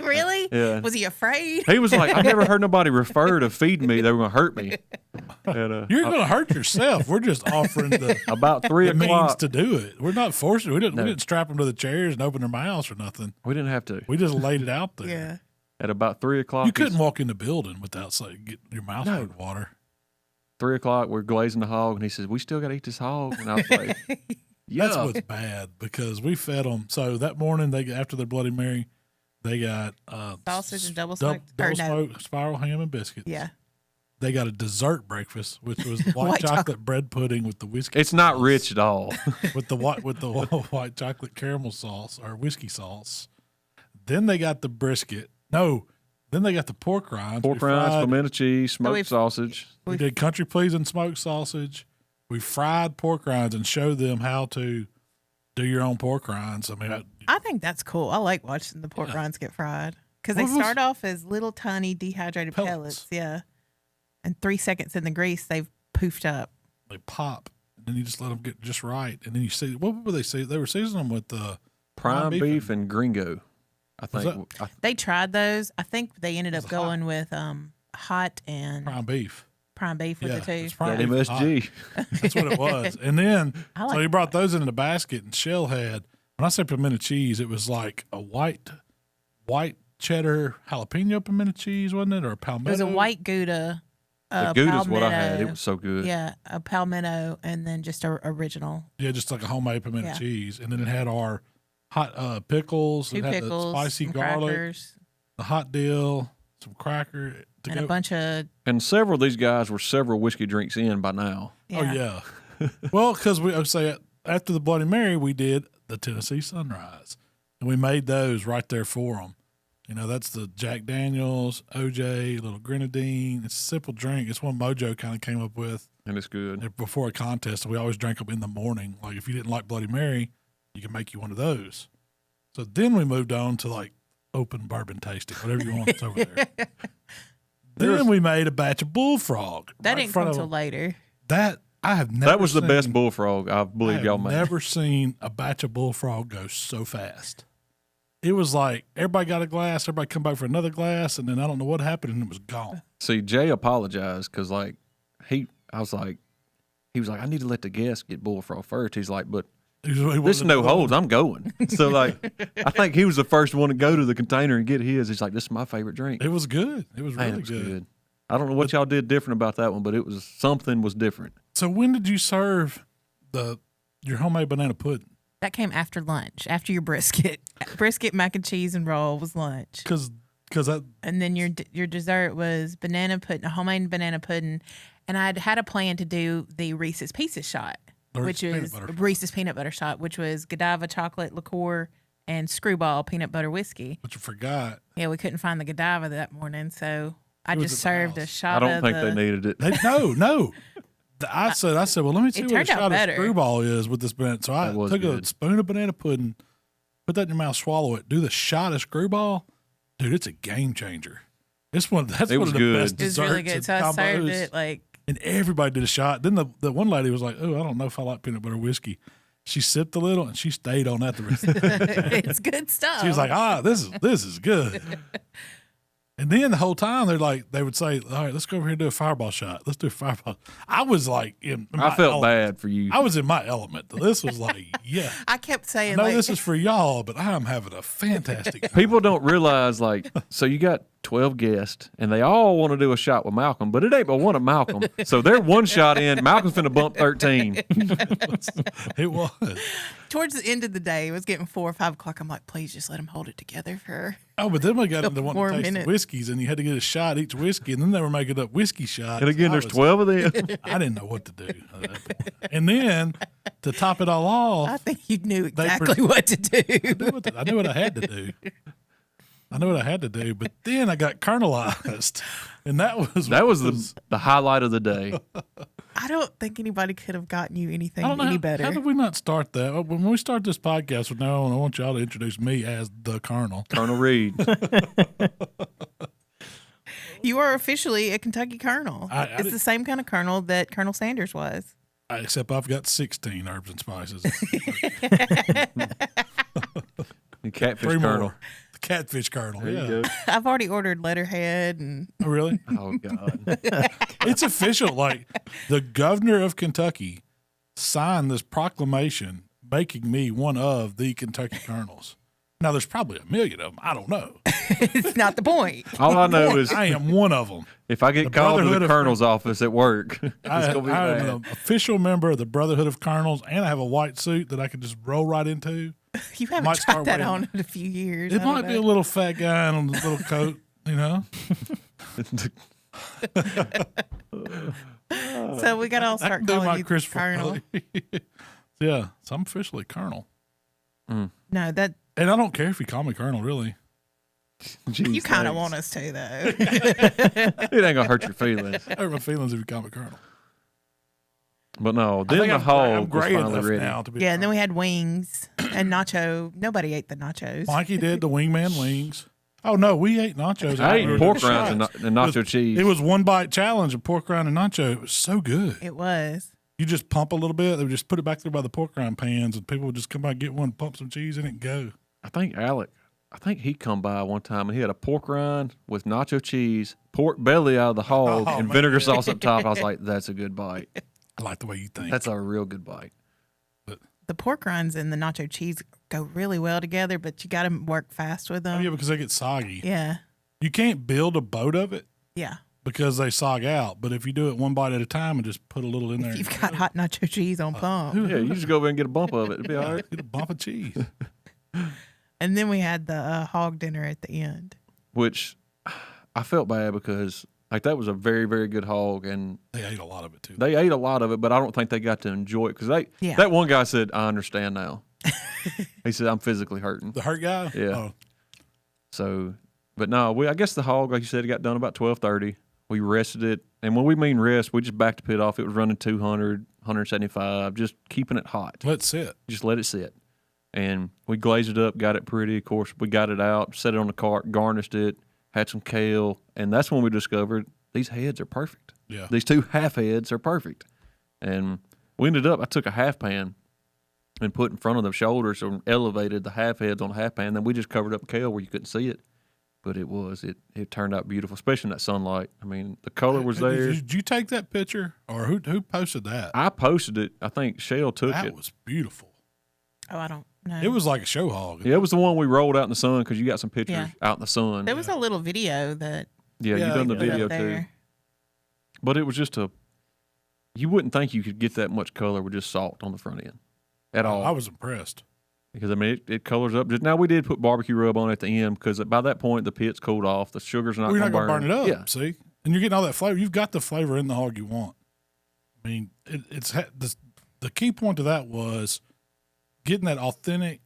Really? Yeah. Was he afraid? He was like, "I never heard nobody refer to feeding me. They were gonna hurt me." And, You're going to hurt yourself. We're just offering the, about 3 the means o'clock, to do it. We're not forcing. We No. didn't strap them to the chairs and open their mouths or nothing. we didn't have to. We just laid it out there. Yeah. At about 3 o'clock, You couldn't walk in the building without getting your mouth No. full of water. 3 o'clock, we're glazing the hog, and he says, "We still got to eat this hog." And I was like, "Yeah." That's what's bad because we fed them. So that morning, after their Bloody Mary, they got Sausage and double smoked. Or no. smoked spiral ham and biscuits. Yeah. They got a dessert breakfast, which was white, White chocolate bread pudding with the whiskey. It's not sauce. rich at all. with the white chocolate caramel sauce or whiskey sauce. Then they got the brisket. No, then they got the pork rinds. Pork We rinds, fried- pimento cheese, smoked we've- sausage. We did country pleasing smoked sausage. We fried pork rinds and showed them how to do your own pork rinds. I mean, I think that's cool. I like watching the pork rinds get fried because they What was- start off as little tiny dehydrated Pellets. pellets. Yeah. And 3 seconds in the grease, they've poofed up. they pop, and then you just let them get just right. And then you see, what were they seasoning? They were seasoning them with Prime beef and gringo. I Was think. They tried those. I think they ended Was up it hot? going with hot and prime beef. prime beef with Yeah, the two. it's prime that beef is hot. MSG. That's what it was. And then, I like so he brought those into the basket, and Shell had, when I say pimento cheese, it was like a white cheddar jalapeno pimento cheese, wasn't it? Or a palmetto? It was a white Gouda. The Gouda's what I had. It was so good. Yeah, a palmetto and then just a original. Yeah, just like a homemade pimento Yeah. cheese. And then it had our hot pickles. Two It had pickles, the spicy some garlic, crackers, the hot dill, some cracker. To and go. a bunch of And several of these guys were several whiskey drinks in by now. Oh, yeah. Well, because I would say after the Bloody Mary, we did the Tennessee Sunrise. And we made those right there for them. You know, that's the Jack Daniels, OJ, little grenadine. It's a simple drink. It's one Mojo kind of came up with And it's good. before a contest. We always drank them in the morning. Like if you didn't like Bloody Mary, you can make you one of those. So then we moved on to like open bourbon tasting, whatever you want. It's over there. Then we made a batch of Bullfrog. that right in didn't front come of till them. later. That I have never. That was the best seen- bullfrog I believe y'all I have made. never seen a batch of Bullfrog go so fast. It was like everybody got a glass, everybody come back for another glass, and then I don't know what happened, and it was gone. See, Jay apologized because he was like, I need to let the guests get bullfrog first. He's like, but this is no holds. I'm going. So like, I think he was the first one to go to the container and get his. He's like, this is my favorite drink. It was good. It was Man, really it was good. I don't know what y'all did different about that one, but something was different. So when did you serve your homemade banana pudding? That came after lunch, after your brisket. Brisket, mac and cheese, and roll was lunch. Because that And then your dessert was banana pudding, a homemade banana pudding. And I'd had a plan to do the Reese's Pieces shot. which is Reese's peanut butter shot, which was Godiva chocolate liqueur and Screwball peanut butter whiskey. But you forgot. Yeah, we couldn't find the Godiva that morning, so I just served a shot. I don't think they needed it. No. I said, well, let me see what a shot better. of Screwball is with this banana. So I took a spoon of banana pudding, put that in your mouth, swallow it, do the shot of Screwball. Dude, it's a game changer. That's one of the best desserts. It's really good. So I served it and everybody did a shot. Then the one lady was like, "Oh, I don't know if I like peanut butter whiskey." She sipped a little and she stayed on that the rest of the day. It's good stuff. She was like, this is good. And then the whole time they would say, "All right, let's go over here and do a fireball shot. Let's do a fireball." I was like, I felt bad for you. I was in my element. This was like, yeah. I kept saying, "No, this is for y'all," but I'm having a fantastic time. People don't realize, so you got 12 guests, and they all want to do a shot with Malcolm, but it ain't but one of Malcolm. So they're one shot in. Malcolm's finna bump 13. It was. Towards the end of the day, it was getting 4 or 5 o'clock. I'm like, please just let them hold it together for. Oh, but then we got into wanting to taste minutes. the whiskeys, and you had to get a shot each whiskey, and then they were making up whiskey shots. And again, there's 12 of them. I didn't know what to do. And then to top it all off, I think you knew exactly what to do. I knew what I had to do. But then I got kernelized, and that was the highlight of the day. I don't think anybody could have gotten you anything any better. How did we not start that? When we start this podcast from now on, I want y'all to introduce me as the Colonel. Colonel Reed. You are officially a Kentucky Colonel. It's the same kind of Colonel that Colonel Sanders was. Except I've got 16 herbs and spices. And Catfish Colonel. The Catfish Colonel. There you go. I've already ordered letterhead and. Oh, really? Oh, God. It's official. Like, the governor of Kentucky signed this proclamation making me one of the Kentucky Colonels. Now, there's probably 1 million of them. I don't know. It's not the point. All I know is I am one of them. If I get called to the Colonel's office at work, I am an official member of the Brotherhood of Colonels, and I have a white suit that I can just roll right into. You haven't tried that on in a few years. It might be a little fat guy on a little coat, you know. So we got to all start calling you Colonel. Yeah, so I'm officially Colonel. No, that. And I don't care if you call me Colonel, really. Jeez, you kind of want us to, though. It ain't gonna hurt your feelings. I hurt my feelings if you call me Colonel. But no, then the hog was finally ready. Now to be and then we had wings and nacho. Nobody ate the nachos. Mikey did the wingman wings. Oh no, we ate nachos. I ate pork rinds and nacho cheese. It was 1 bite challenge of pork rind and nacho. It was so good. It was. You just pump a little bit. They would just put it back there by the pork rind pans, and people would just come by and get one, pump some cheese in it, and go. I think he come by one time and he had a pork rind with nacho cheese, pork belly out of the hog, and vinegar sauce up top. I was like, that's a good bite. I like the way you think. That's a real good bite. The pork rinds and the nacho cheese go really well together, but you got to work fast with them. Oh, yeah, because they get soggy. Yeah. You can't build a boat of it. Yeah. Because they sog out. But if you do it 1 bite at a time and just put a little in there. If you've got hot nacho cheese on pump. Yeah, you just go over and get a bump of it. It'll be all right. Get a bump of cheese. And then we had the hog dinner at the end. Which I felt bad because that was a very, very good hog. And they ate a lot of it, too. They ate a lot of it, but I don't think they got to enjoy it. Because that one guy said, I understand now. He said, I'm physically hurting. The hurt guy? Yeah. Oh. So, but no, I guess the hog, like you said, it got done about 12:30. We rested it. And when we mean rest, we just backed the pit off. It was running 200, 175, just keeping it hot. Let it sit. Just let it sit. And we glazed it up, got it pretty. Of course, we got it out, set it on the cart, garnished it, had some kale. And that's when we discovered these heads are perfect. Yeah. These 2 half heads are perfect. And we ended up, I took a half pan and put in front of the shoulders and elevated the half heads on the half pan. Then we just covered up kale where you couldn't see it. But it turned out beautiful, especially in that sunlight. I mean, the color was there. Did you take that picture, or who posted that? I posted it. I think Shell took it. That was beautiful. Oh, I don't know. It was like a show hog. Yeah, it was the one we rolled out in the sun because you got some pictures out in the sun. There was a little video that. Yeah, you done the video too. But it was just you wouldn't think you could get that much color with just salt on the front end at all. I was impressed. Because, I mean, it colors up. Now, we did put barbecue rub on at the end because by that point, the pit's cooled off. The sugar's not going to burn. Burn it up, yeah. see? And you're getting all that flavor. You've got the flavor in the hog you want. I mean, the key point to that was getting that authentic,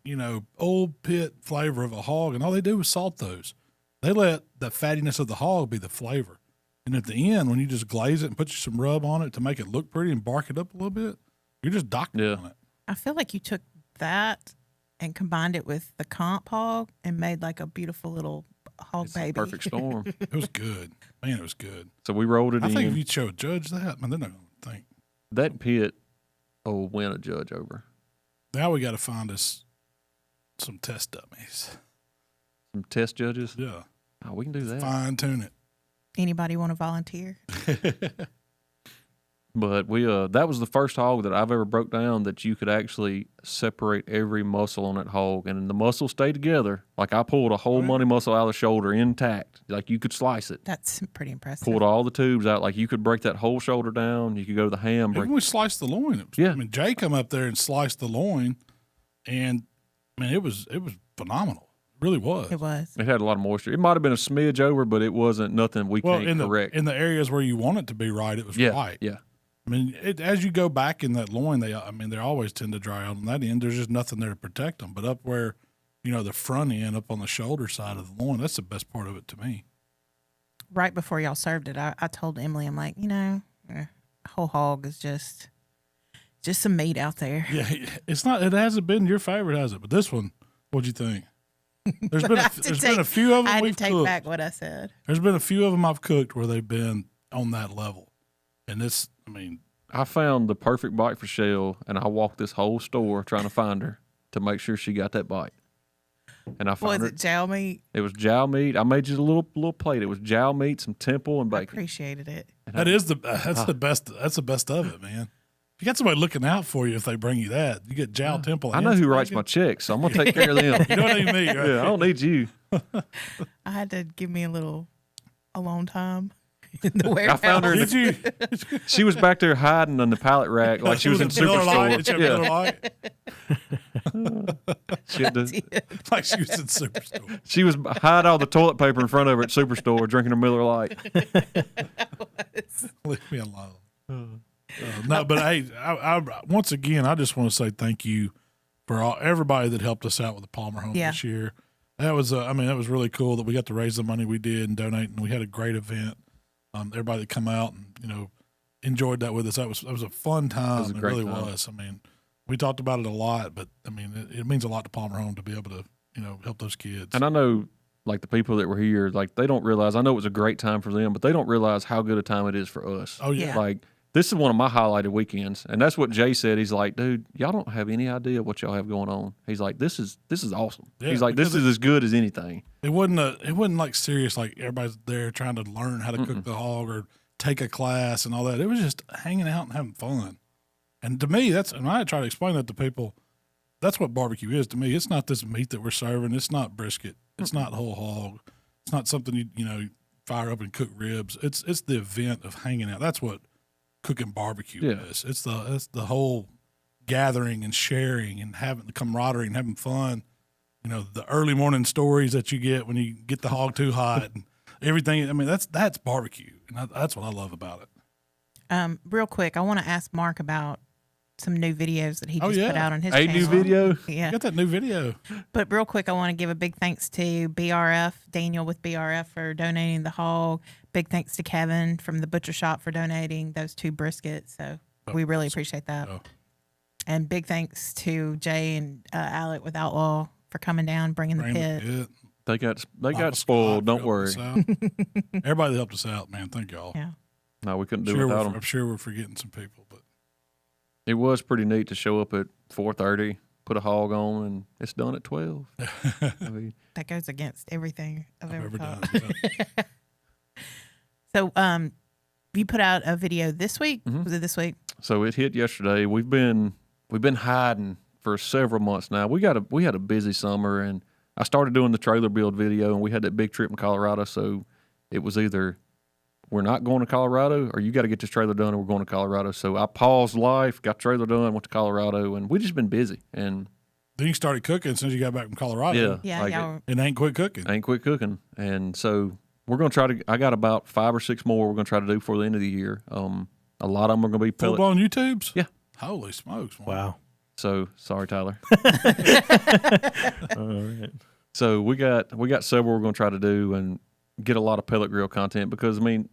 old pit flavor of a hog, and all they do was salt those. They let the fattiness of the hog be the flavor. And at the end, when you just glaze it and put you some rub on it to make it look pretty and bark it up a little bit, you're just doctoring on it. I feel like you took that and combined it with the comp hog and made like a beautiful little hog baby. Perfect storm. It was good. Man, it was good. So we rolled it in. I think if you show a judge that, man, they're not going to think. That pit will win a judge over. Now we got to find us some test dummies. Some test judges? Yeah. Oh, we can do that. Fine tune it. Anybody want to volunteer? But we that was the first hog that I've ever broke down that you could actually separate every muscle on that hog, and the muscles stay together. Like I pulled a whole money muscle out of the shoulder intact. Like you could slice it. That's pretty impressive. Pulled all the tubes out. Like you could break that whole shoulder down. You could go to the ham. Even we sliced the loin. Yeah. I mean, Jay come up there and sliced the loin, and I mean, it was phenomenal. It really was. It was. It had a lot of moisture. It might have been a smidge over, but it wasn't nothing we can't correct. In the areas where you want it to be right, it was right. Yeah. I mean, as you go they always tend to dry out on that end. There's just nothing there to protect them. But up where, the front end, up on the shoulder side of the loin, that's the best part of it to me. Right before y'all served it, I told Emily, I'm like, whole hog is just some meat out there. Yeah, it's not. It hasn't been your favorite, has it? But this one, what'd you think? There's been a few of them I had we've to take cooked. back what I said. There's been a few of them I've cooked where they've been on that level, and this, I found the perfect bite for Shell, and I walked this whole store trying to find her to make sure she got that bite. And I found Was it jowl meat? It was jowl meat. I made you a little plate. It was jowl meat, some temple, and bacon. I appreciated it. that's the best. That's the best of it, man. You got somebody looking out for you if they bring you that. You get jowl temple. I know who writes my checks, so I'm gonna take care of them. You know what I mean, right? Yeah, I don't need you. I had to give me a long time in the warehouse. I found her. Did you? She was back there hiding on the pallet rack like she was in Superstore. She had to, like she was in Superstore. she was hide all the toilet paper in front of her at Superstore drinking her Miller Lite. Leave me alone. No, but hey, I once again, I just want to say thank you for everybody that helped us out with the Palmer home this year. That was, that was really cool that we got to raise the money we did and donate, and we had a great event. Everybody that come out and enjoyed that with us. That was a fun time. It really was. I mean, we talked about it a lot, but I mean, it means a lot to Palmer home to be able to help those kids. And I know, like the people that were here, like they don't realize. I know it was a great time for them, but they don't realize how good a time it is for us. Oh yeah. Like this is one of my highlighted weekends, and that's what Jay said. He's like, dude, y'all don't have any idea what y'all have going on. He's like, this is awesome. Yeah, he's like, this is as good as anything. It wasn't like serious, like everybody's there trying to learn how to cook the hog or take a class and all that. It was just hanging out and having fun. And to me, and I try to explain that to people, that's what barbecue is to me. It's not this meat that we're serving. It's not brisket. It's not whole hog. It's not something you fire up and cook ribs. It's the event of hanging out. That's what cooking barbecue is. It's the whole gathering and sharing and having the camaraderie and having fun. The early morning stories that you get when you get the hog too hot and everything. I mean, that's barbecue, and that's what I love about it. Real quick, I want to ask Mark about some new videos that he just put out on his channel. A new video? Yeah. You got that new video. But real quick, I want to give a big thanks to BRF, Daniel with BRF for donating the hog. Big thanks to Kevin from the Butcher Shoppe for donating those 2 briskets. So we really appreciate that. Oh. And big thanks to Jay and Alec with Outlaw for coming down, bringing the pit. They got spoiled. Don't worry. Everybody helped us out, man. Thank y'all. Yeah. No, we couldn't do it without them. I'm sure we're forgetting some people, but it was pretty neat to show up at 4:30, put a hog on, and it's done at 12. I mean, that goes against everything I've ever done. So, you put out a video this week. Mm-hmm. Was it this week? So it hit yesterday. We've been hiding for several months now. We had a busy summer, and I started doing the trailer build video, and we had that big trip in Colorado. So it was either we're not going to Colorado, or you got to get this trailer done, and we're going to Colorado. So I paused life, got trailer done, went to Colorado, and we just been busy. And then you started cooking since you got back from Colorado. Yeah. Like it ain't quit cooking. Ain't quit cooking, and so we're going to try to. I got about 5 or 6 more we're going to try to do before the end of the year. A lot of them are going to be full blown YouTubes. Yeah. Holy smokes! Man. Wow. So sorry, Tyler. All right. So we got several we're going to try to do and get a lot of pellet grill content because I mean,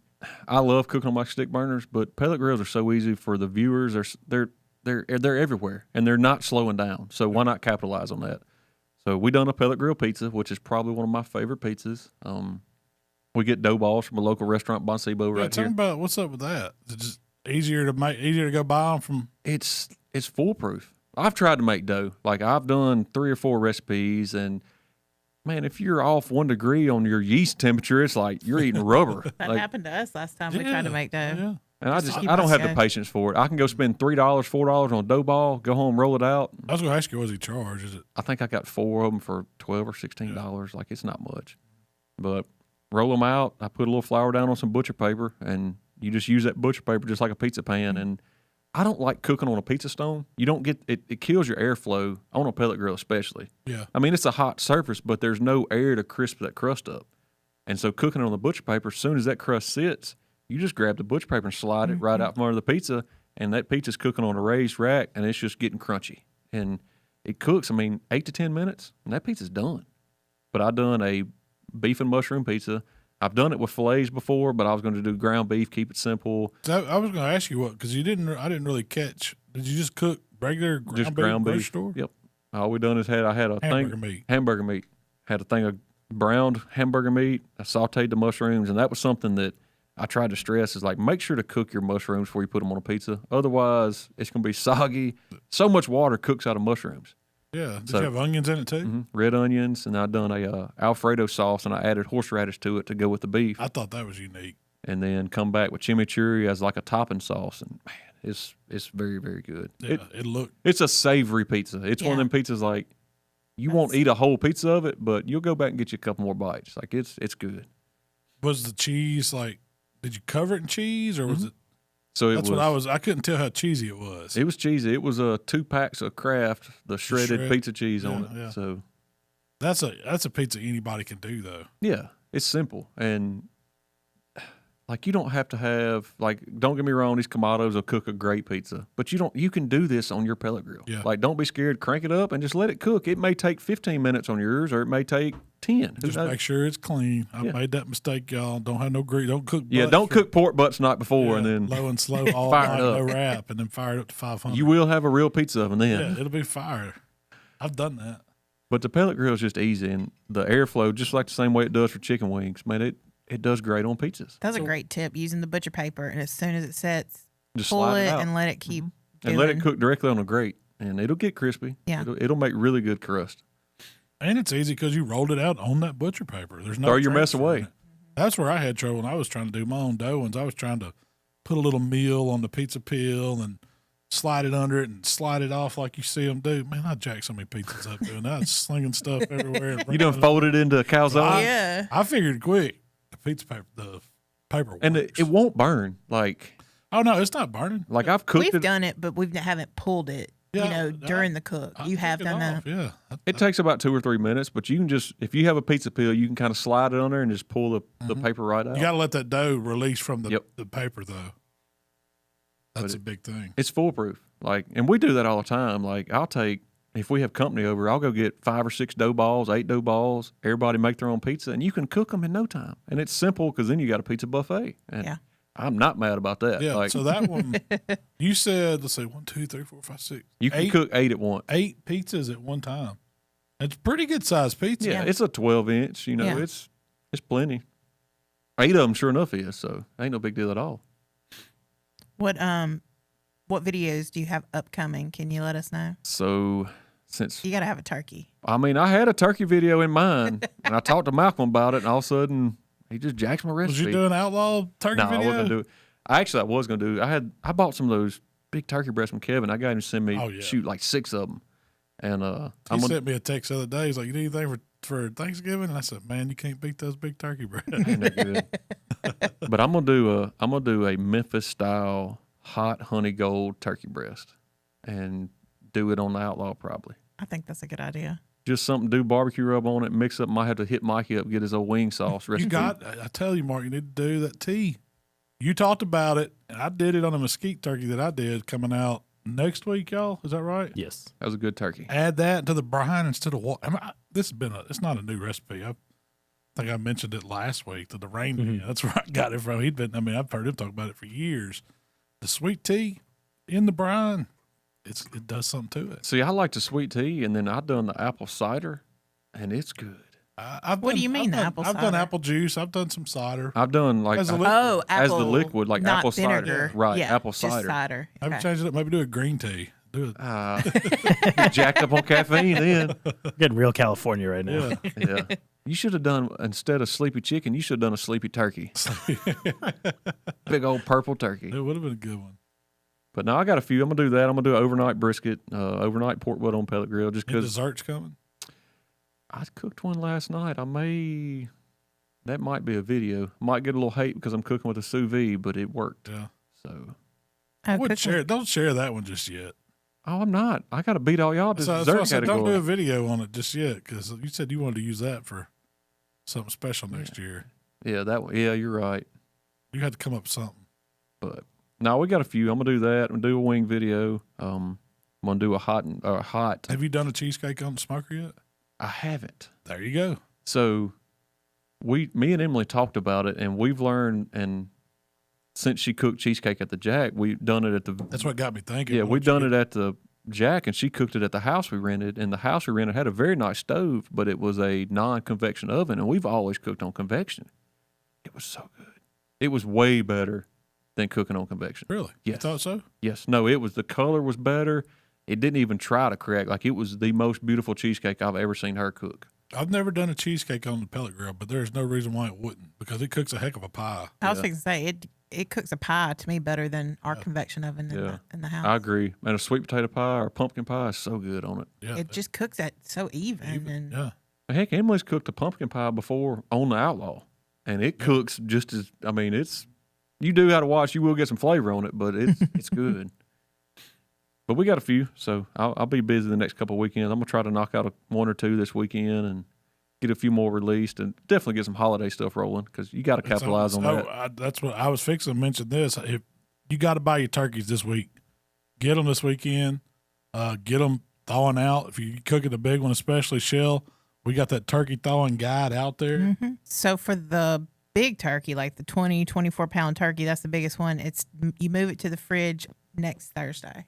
I love cooking on my stick burners, but pellet grills are so easy for the viewers. They're everywhere and they're not slowing down. So why not capitalize on that? So we done a pellet grill pizza, which is probably one of my favorite pizzas. We get dough balls from a local restaurant, Boncebo, right tell here. me about what's up with that. Is it just easier to go buy them from? It's foolproof. I've tried to make dough. Like I've done 3 or 4 recipes, and man, if you're off 1 degree on your yeast temperature, it's like you're eating rubber. That Like, happened to us last time we tried to make dough. Yeah. and keep I don't us have the going. patience for it. I can go spend $3, $4 on a dough ball, go home, roll it out. I was going to ask you, what does he charge? Is it? I think I got 4 of them for $12 or $16. Like it's not much, but roll them out. I put a little flour down on some butcher paper, and you just use that butcher paper just like a pizza pan. And I don't like cooking on a pizza stone. You don't get it. It kills your airflow on a pellet grill, especially. Yeah. I mean, it's a hot surface, but there's no air to crisp that crust up. And so cooking on the butcher paper, as soon as that crust sits, you just grab the butcher paper and slide it right out from under the pizza, and that pizza's cooking on a raised rack, and it's just getting crunchy. And it cooks, 8 to 10 minutes, and that pizza's done. But I done a beef and mushroom pizza. I've done it with fillets before, but I was going to do ground beef, keep it simple. So I was going to ask you what, because I didn't really catch. Did you just cook regular ground beef store? Yep. All we done is I had a hamburger meat. Had a thing of browned hamburger meat. I sauteed the mushrooms, and that was something that I tried to stress is like, make sure to cook your mushrooms before you put them on a pizza. Otherwise, it's going to be soggy. So much water cooks out of mushrooms. Yeah. Did you have onions in it too? Mm-hmm. Red onions, and I done a Alfredo sauce, and I added horseradish to it to go with the beef. I thought that was unique. And then come back with chimichurri as like a topping sauce, and man, it's very, very good. Yeah, it looked. It's a savory pizza. It's one of them pizzas like you won't eat a whole pizza of it, but you'll go back and get you a couple more bites. Like it's good. Was the cheese like? Did you cover it in cheese, or was it? So That's what I couldn't tell how cheesy it was. It was cheesy. It was 2 packs of Kraft, the shredded pizza cheese on it. Yeah. So that's a pizza anybody can do though. yeah, it's simple. And like you don't have to have don't get me wrong, these Kamados will cook a great pizza, but you can do this on your pellet grill. Yeah. Like don't be scared, crank it up and just let it cook. It may take 15 minutes on yours, or it may take 10. Just make sure it's clean. I made that mistake, y'all. Don't have no grease. Don't cook. Don't cook pork butts the night before and then low and slow all fire night, it up. no wrap, and then fire it up to 500. You will have a real pizza oven then. Yeah, it'll be fire. I've done that. But the pellet grill is just easy, and the airflow, just like the same way it does for chicken wings, man, it does great on pizzas. That's a great tip, using the butcher paper, and as soon as it sets, Just pull slide it it out and let it keep and let it cook directly on the grate, and it'll get crispy. Yeah. It'll make really good crust. And it's easy because you rolled it out on that butcher paper. There's no Throw your mess transfer away. in it. That's where I had trouble when I was trying to do my own dough ones. I was trying to put a little meal on the pizza peel and slide it under it and slide it off like you see them do. Man, I jacked so many pizzas up doing that. I was slinging stuff everywhere. And You done fold it into a calzone, Yeah. I figured quick. The pizza paper, the paper works. and it won't burn. Like Oh, no, it's not burning. I've cooked We've it. done it, but we haven't pulled it. Yeah, During the cook. I You have took it done that. off, Yeah. It takes about 2 or 3 minutes, but you can just, if you have a pizza peel, you can kind of slide it on there and just pull the paper right out. You got to let that dough release from the, Yep. the paper, though. That's a big thing. It's foolproof. And we do that all the time. If we have company over, I'll go get 5 or 6 dough balls, 8 dough balls. Everybody make their own pizza, and you can cook them in no time. And it's simple because then you got a pizza buffet. And Yeah. I'm not mad about that. Yeah. So that one, you said, let's say 1, 2, 3, 4, 5, 6. you can cook 8 at once. 8 pizzas at one time. It's pretty good sized pizza. Yeah, it's a 12-inch. Yeah. It's plenty. 8 of them, sure enough, is. So ain't no big deal at all. What videos do you have upcoming? Can you let us know? So since You got to have a turkey. I had a turkey video in mind, and I talked to Malcolm about it, and all of a sudden he just jacks my recipe. Was you doing outlaw turkey No, video? I wasn't gonna do it. I was gonna do it. I bought some of those big turkey breasts from Kevin. I got him to send me shoot like 6 of them, and He sent me a text the other day. He's like, "You need anything for Thanksgiving?" And I said, "Man, you can't beat those big turkey breasts." ain't that good. But I'm gonna do a Memphis style hot honey gold turkey breast, and do it on the Outlaw probably. I think that's a good idea. Just something, do barbecue rub on it, mix up. Might have to hit Mikey up, get his old wing sauce recipe. I tell you, Mark, you need to do that tea. You talked about it, and I did it on a mesquite turkey that I did coming out next week, y'all. Is that right? Yes. That was a good turkey. Add that to the brine instead of water. This has been it's not a new recipe. I think I mentioned it last week to the reindeer. That's where I got it from. I've heard him talk about it for years. The sweet tea in the brine, it does something to it. See, I like the sweet tea, and then I've done the apple cider, and it's good. What do you mean, I've cider? done apple juice. I've done some cider. I've done like As a as the apple, liquid, like not apple vinegar. cider, right? Yeah, Apple just cider. cider. Maybe Okay. change it up. Maybe do a green tea. Do it. You're jacked up on caffeine then. Getting real California right now. Yeah. Yeah. You should have done, instead of sleepy chicken, you should have done a sleepy turkey. Big old purple turkey. It would have been a good one. But no, I got a few. I'm going to do that. I'm going to do an overnight brisket, overnight pork butt on pellet grill, just And because dessert's coming. I cooked one last night. That might be a video. Might get a little hate because I'm cooking with a sous vide, but it worked. Yeah. So, Oh, Wouldn't share it. Don't share that one just yet. I'm not. I got to beat all y'all to So, dessert I said, don't do a category. video on it just yet because you said you wanted to use that for something special next year. Yeah, yeah, you're right. You had to come up with something. But no, we got a few. I'm gonna do that. I'm gonna do a wing video. I'm gonna do a hot. Have you done a cheesecake on the smoker yet? I haven't. There you go. So me and Emily talked about it, and we've learned. And since she cooked cheesecake at the Jack, we've done it at the. That's what got me thinking. Yeah, Why we've don't you done it at the Jack, and she cooked it at the house we rented. And the house we rented had a very nice stove, but it was a non-convection oven, and we've always cooked on convection. It was so good. It was way better than cooking on convection. Really? Yes. You thought so? Yes. No, it was, the color was better. It didn't even try to crack. Like, it was the most beautiful cheesecake I've ever seen her cook. I've never done a cheesecake on the pellet grill, but there's no reason why it wouldn't because it cooks a heck of a pie. I was going to say it cooks a pie to me better than our convection oven in the house. I agree. And a sweet potato pie or pumpkin pie is so good on it. Yeah. It just cooks that so even. And yeah. Heck, Emily's cooked a pumpkin pie before on the Outlaw, and it cooks just as, you do got to watch. You will get some flavor on it, but it's good. But we got a few, so I'll be busy the next couple of weekends. I'm gonna try to knock out one or two this weekend and get a few more released, and definitely get some holiday stuff rolling because you got to capitalize on that. That's what I was fixing to mention. This, if you got to buy your turkeys this week, get them this weekend. Get them thawing out. If you're cooking a big one, especially shell, we got that turkey thawing guide out there. Mm-hmm. So for the big turkey, like the 24-pound turkey, that's the biggest one. You move it to the fridge next Thursday.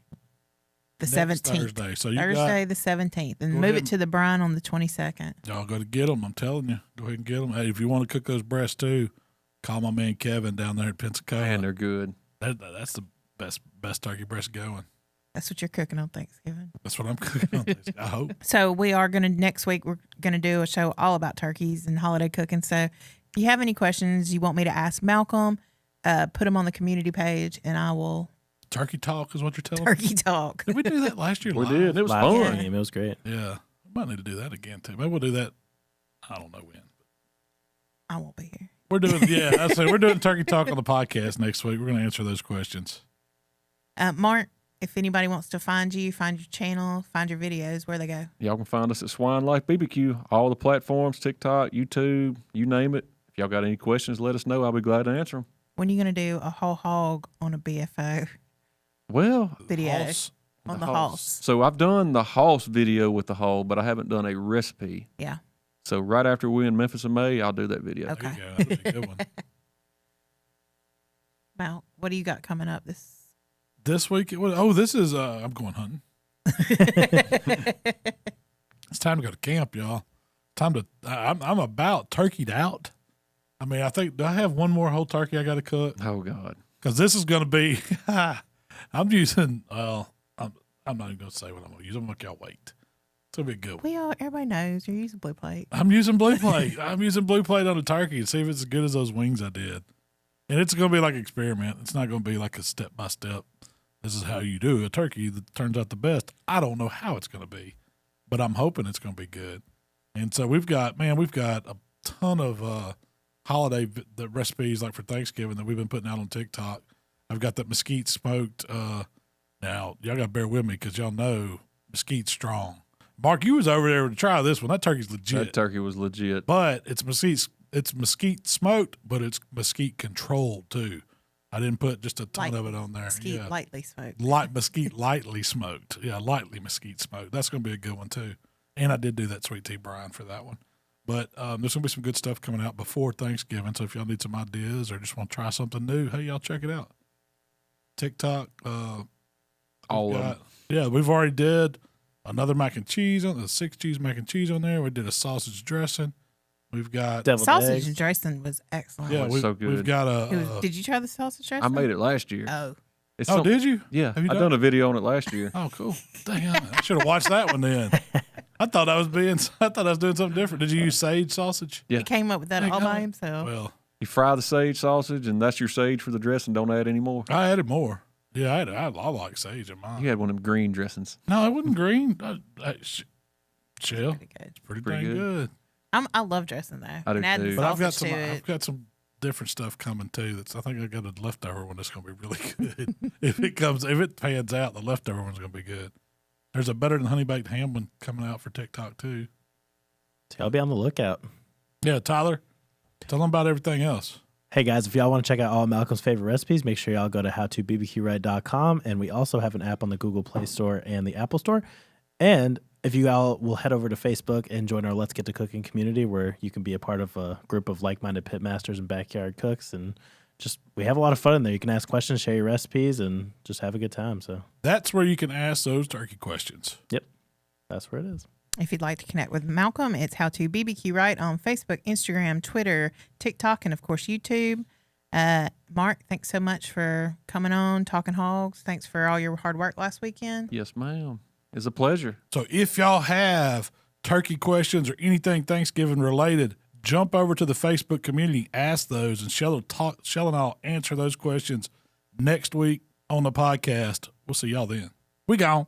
The 17th. Thursday. So Thursday the 17th. And move it to the brine on the 22nd. Y'all got to get them. I'm telling you. Go ahead and get them. Hey, if you want to cook those breasts too, call my man Kevin down there in Pensacola. Man, they're good. That's the best turkey breast going. That's what you're cooking on Thanksgiving. That's what I'm cooking on. I hope. So we are going to, next week, we're going to do a show all about turkeys and holiday cooking. So if you have any questions you want me to ask Malcolm, put them on the community page and I will. Turkey talk is what you're telling Turkey talk. me? Did we do that last year? We live? did. It was Live fun. stream, it was great. Yeah. We might need to do that again too. Maybe we'll do that. I don't know when. I won't be here. We're doing, I say we're doing turkey talk on the podcast next week. We're going to answer those questions. Mark, if anybody wants to find you, find your channel, find your videos, where they go? Y'all can find us at Swine Life BBQ, all the platforms, TikTok, YouTube, you name it. If y'all got any questions, let us know. I'll be glad to answer them. When are you going to do a whole hog on a BFO Well, video Hoss. on the Hoss? so I've done the Hoss video with the hog, but I haven't done a recipe. Yeah. So right after we're in Memphis in May, I'll do that video. Okay. There you go. That'd be a good one. Mal, what do you got coming up This week, this is, I'm going hunting. It's time to go to camp, y'all. I'm about turkeyed out. I mean, do I have one more whole turkey I got to cook? Oh, God. Because this is going to be, I'm using, I'm not even going to say what I'm going to use. I'm going to y'all wait. It's going to be a good one. Everybody knows you're using blue plate. I'm using blue plate. I'm using blue plate on the turkey and see if it's as good as those wings I did. And it's going to be like an experiment. It's not going to be like a step-by-step. This is how you do a turkey that turns out the best. I don't know how it's going to be, but I'm hoping it's going to be good. And so we've got a ton of holiday recipes like for Thanksgiving that we've been putting out on TikTok. I've got that mesquite smoked. Now, y'all got to bear with me because y'all know mesquite's strong. Mark, you was over there to try this one. That turkey's legit. That turkey was legit. But it's mesquite smoked, but it's mesquite controlled too. I didn't put just a ton Light of it on there. Mesquite lightly smoked. Light mesquite, lightly smoked. Yeah, lightly mesquite smoked. That's going to be a good one too. And I did do that sweet tea brine for that one. But there's going to be some good stuff coming out before Thanksgiving. So if y'all need some ideas or just want to try something new, hey, y'all check it out. TikTok. All of them. Yeah, we've already did another mac and cheese on the 6 cheese mac and cheese on there. We did a sausage dressing. We've got Deviled Sausage eggs. and dressing was excellent. yeah, it's so good. we've got Did you try the sausage dressing? I made it last year. Oh, It's oh, some- did you? Yeah, Have you I done done a video on it last year. Oh, cool. Damn, I should have watched that one then. I thought I was doing something different. Did you use sage sausage? Yeah. he came up with that There you all go. by himself. Well, You fry the sage sausage, and that's your sage for the dressing. Don't add any more. I added more. Yeah, I like sage in mine. You had one of them green dressings. No, it wasn't green. Shell, Pretty good. pretty Pretty dang good. good. I love dressing though. I do And adding too. But sausage to I've it. got some different stuff coming too. I think I got a leftover one that's going to be really good. if it pans out, the leftover one's going to be good. There's a better than honey baked ham one coming out for TikTok too. So I'll be on the lookout. Yeah, Tyler, tell them about everything else. Hey guys, if y'all want to check out all Malcolm's favorite recipes, make sure y'all go to HowToBBQRight.com, and we also have an app on the Google Play Store and the Apple Store. And if you all will head over to Facebook and join our Let's Get to Cooking community, where you can be a part of a group of like-minded pitmasters and backyard cooks, and just we have a lot of fun in there. You can ask questions, share your recipes, and just have a good time. So That's where you can ask those turkey questions. yep, that's where it is. If you'd like to connect with Malcolm, it's HowToBBQRight on Facebook, Instagram, Twitter, TikTok, and of course YouTube. Mark, thanks so much for coming on, talking hogs. Thanks for all your hard work last weekend. Yes, ma'am. It's a pleasure. So if y'all have turkey questions or anything Thanksgiving related, jump over to the Facebook community, ask those, and Shell and I'll answer those questions next week on the podcast. We'll see y'all then. We gone.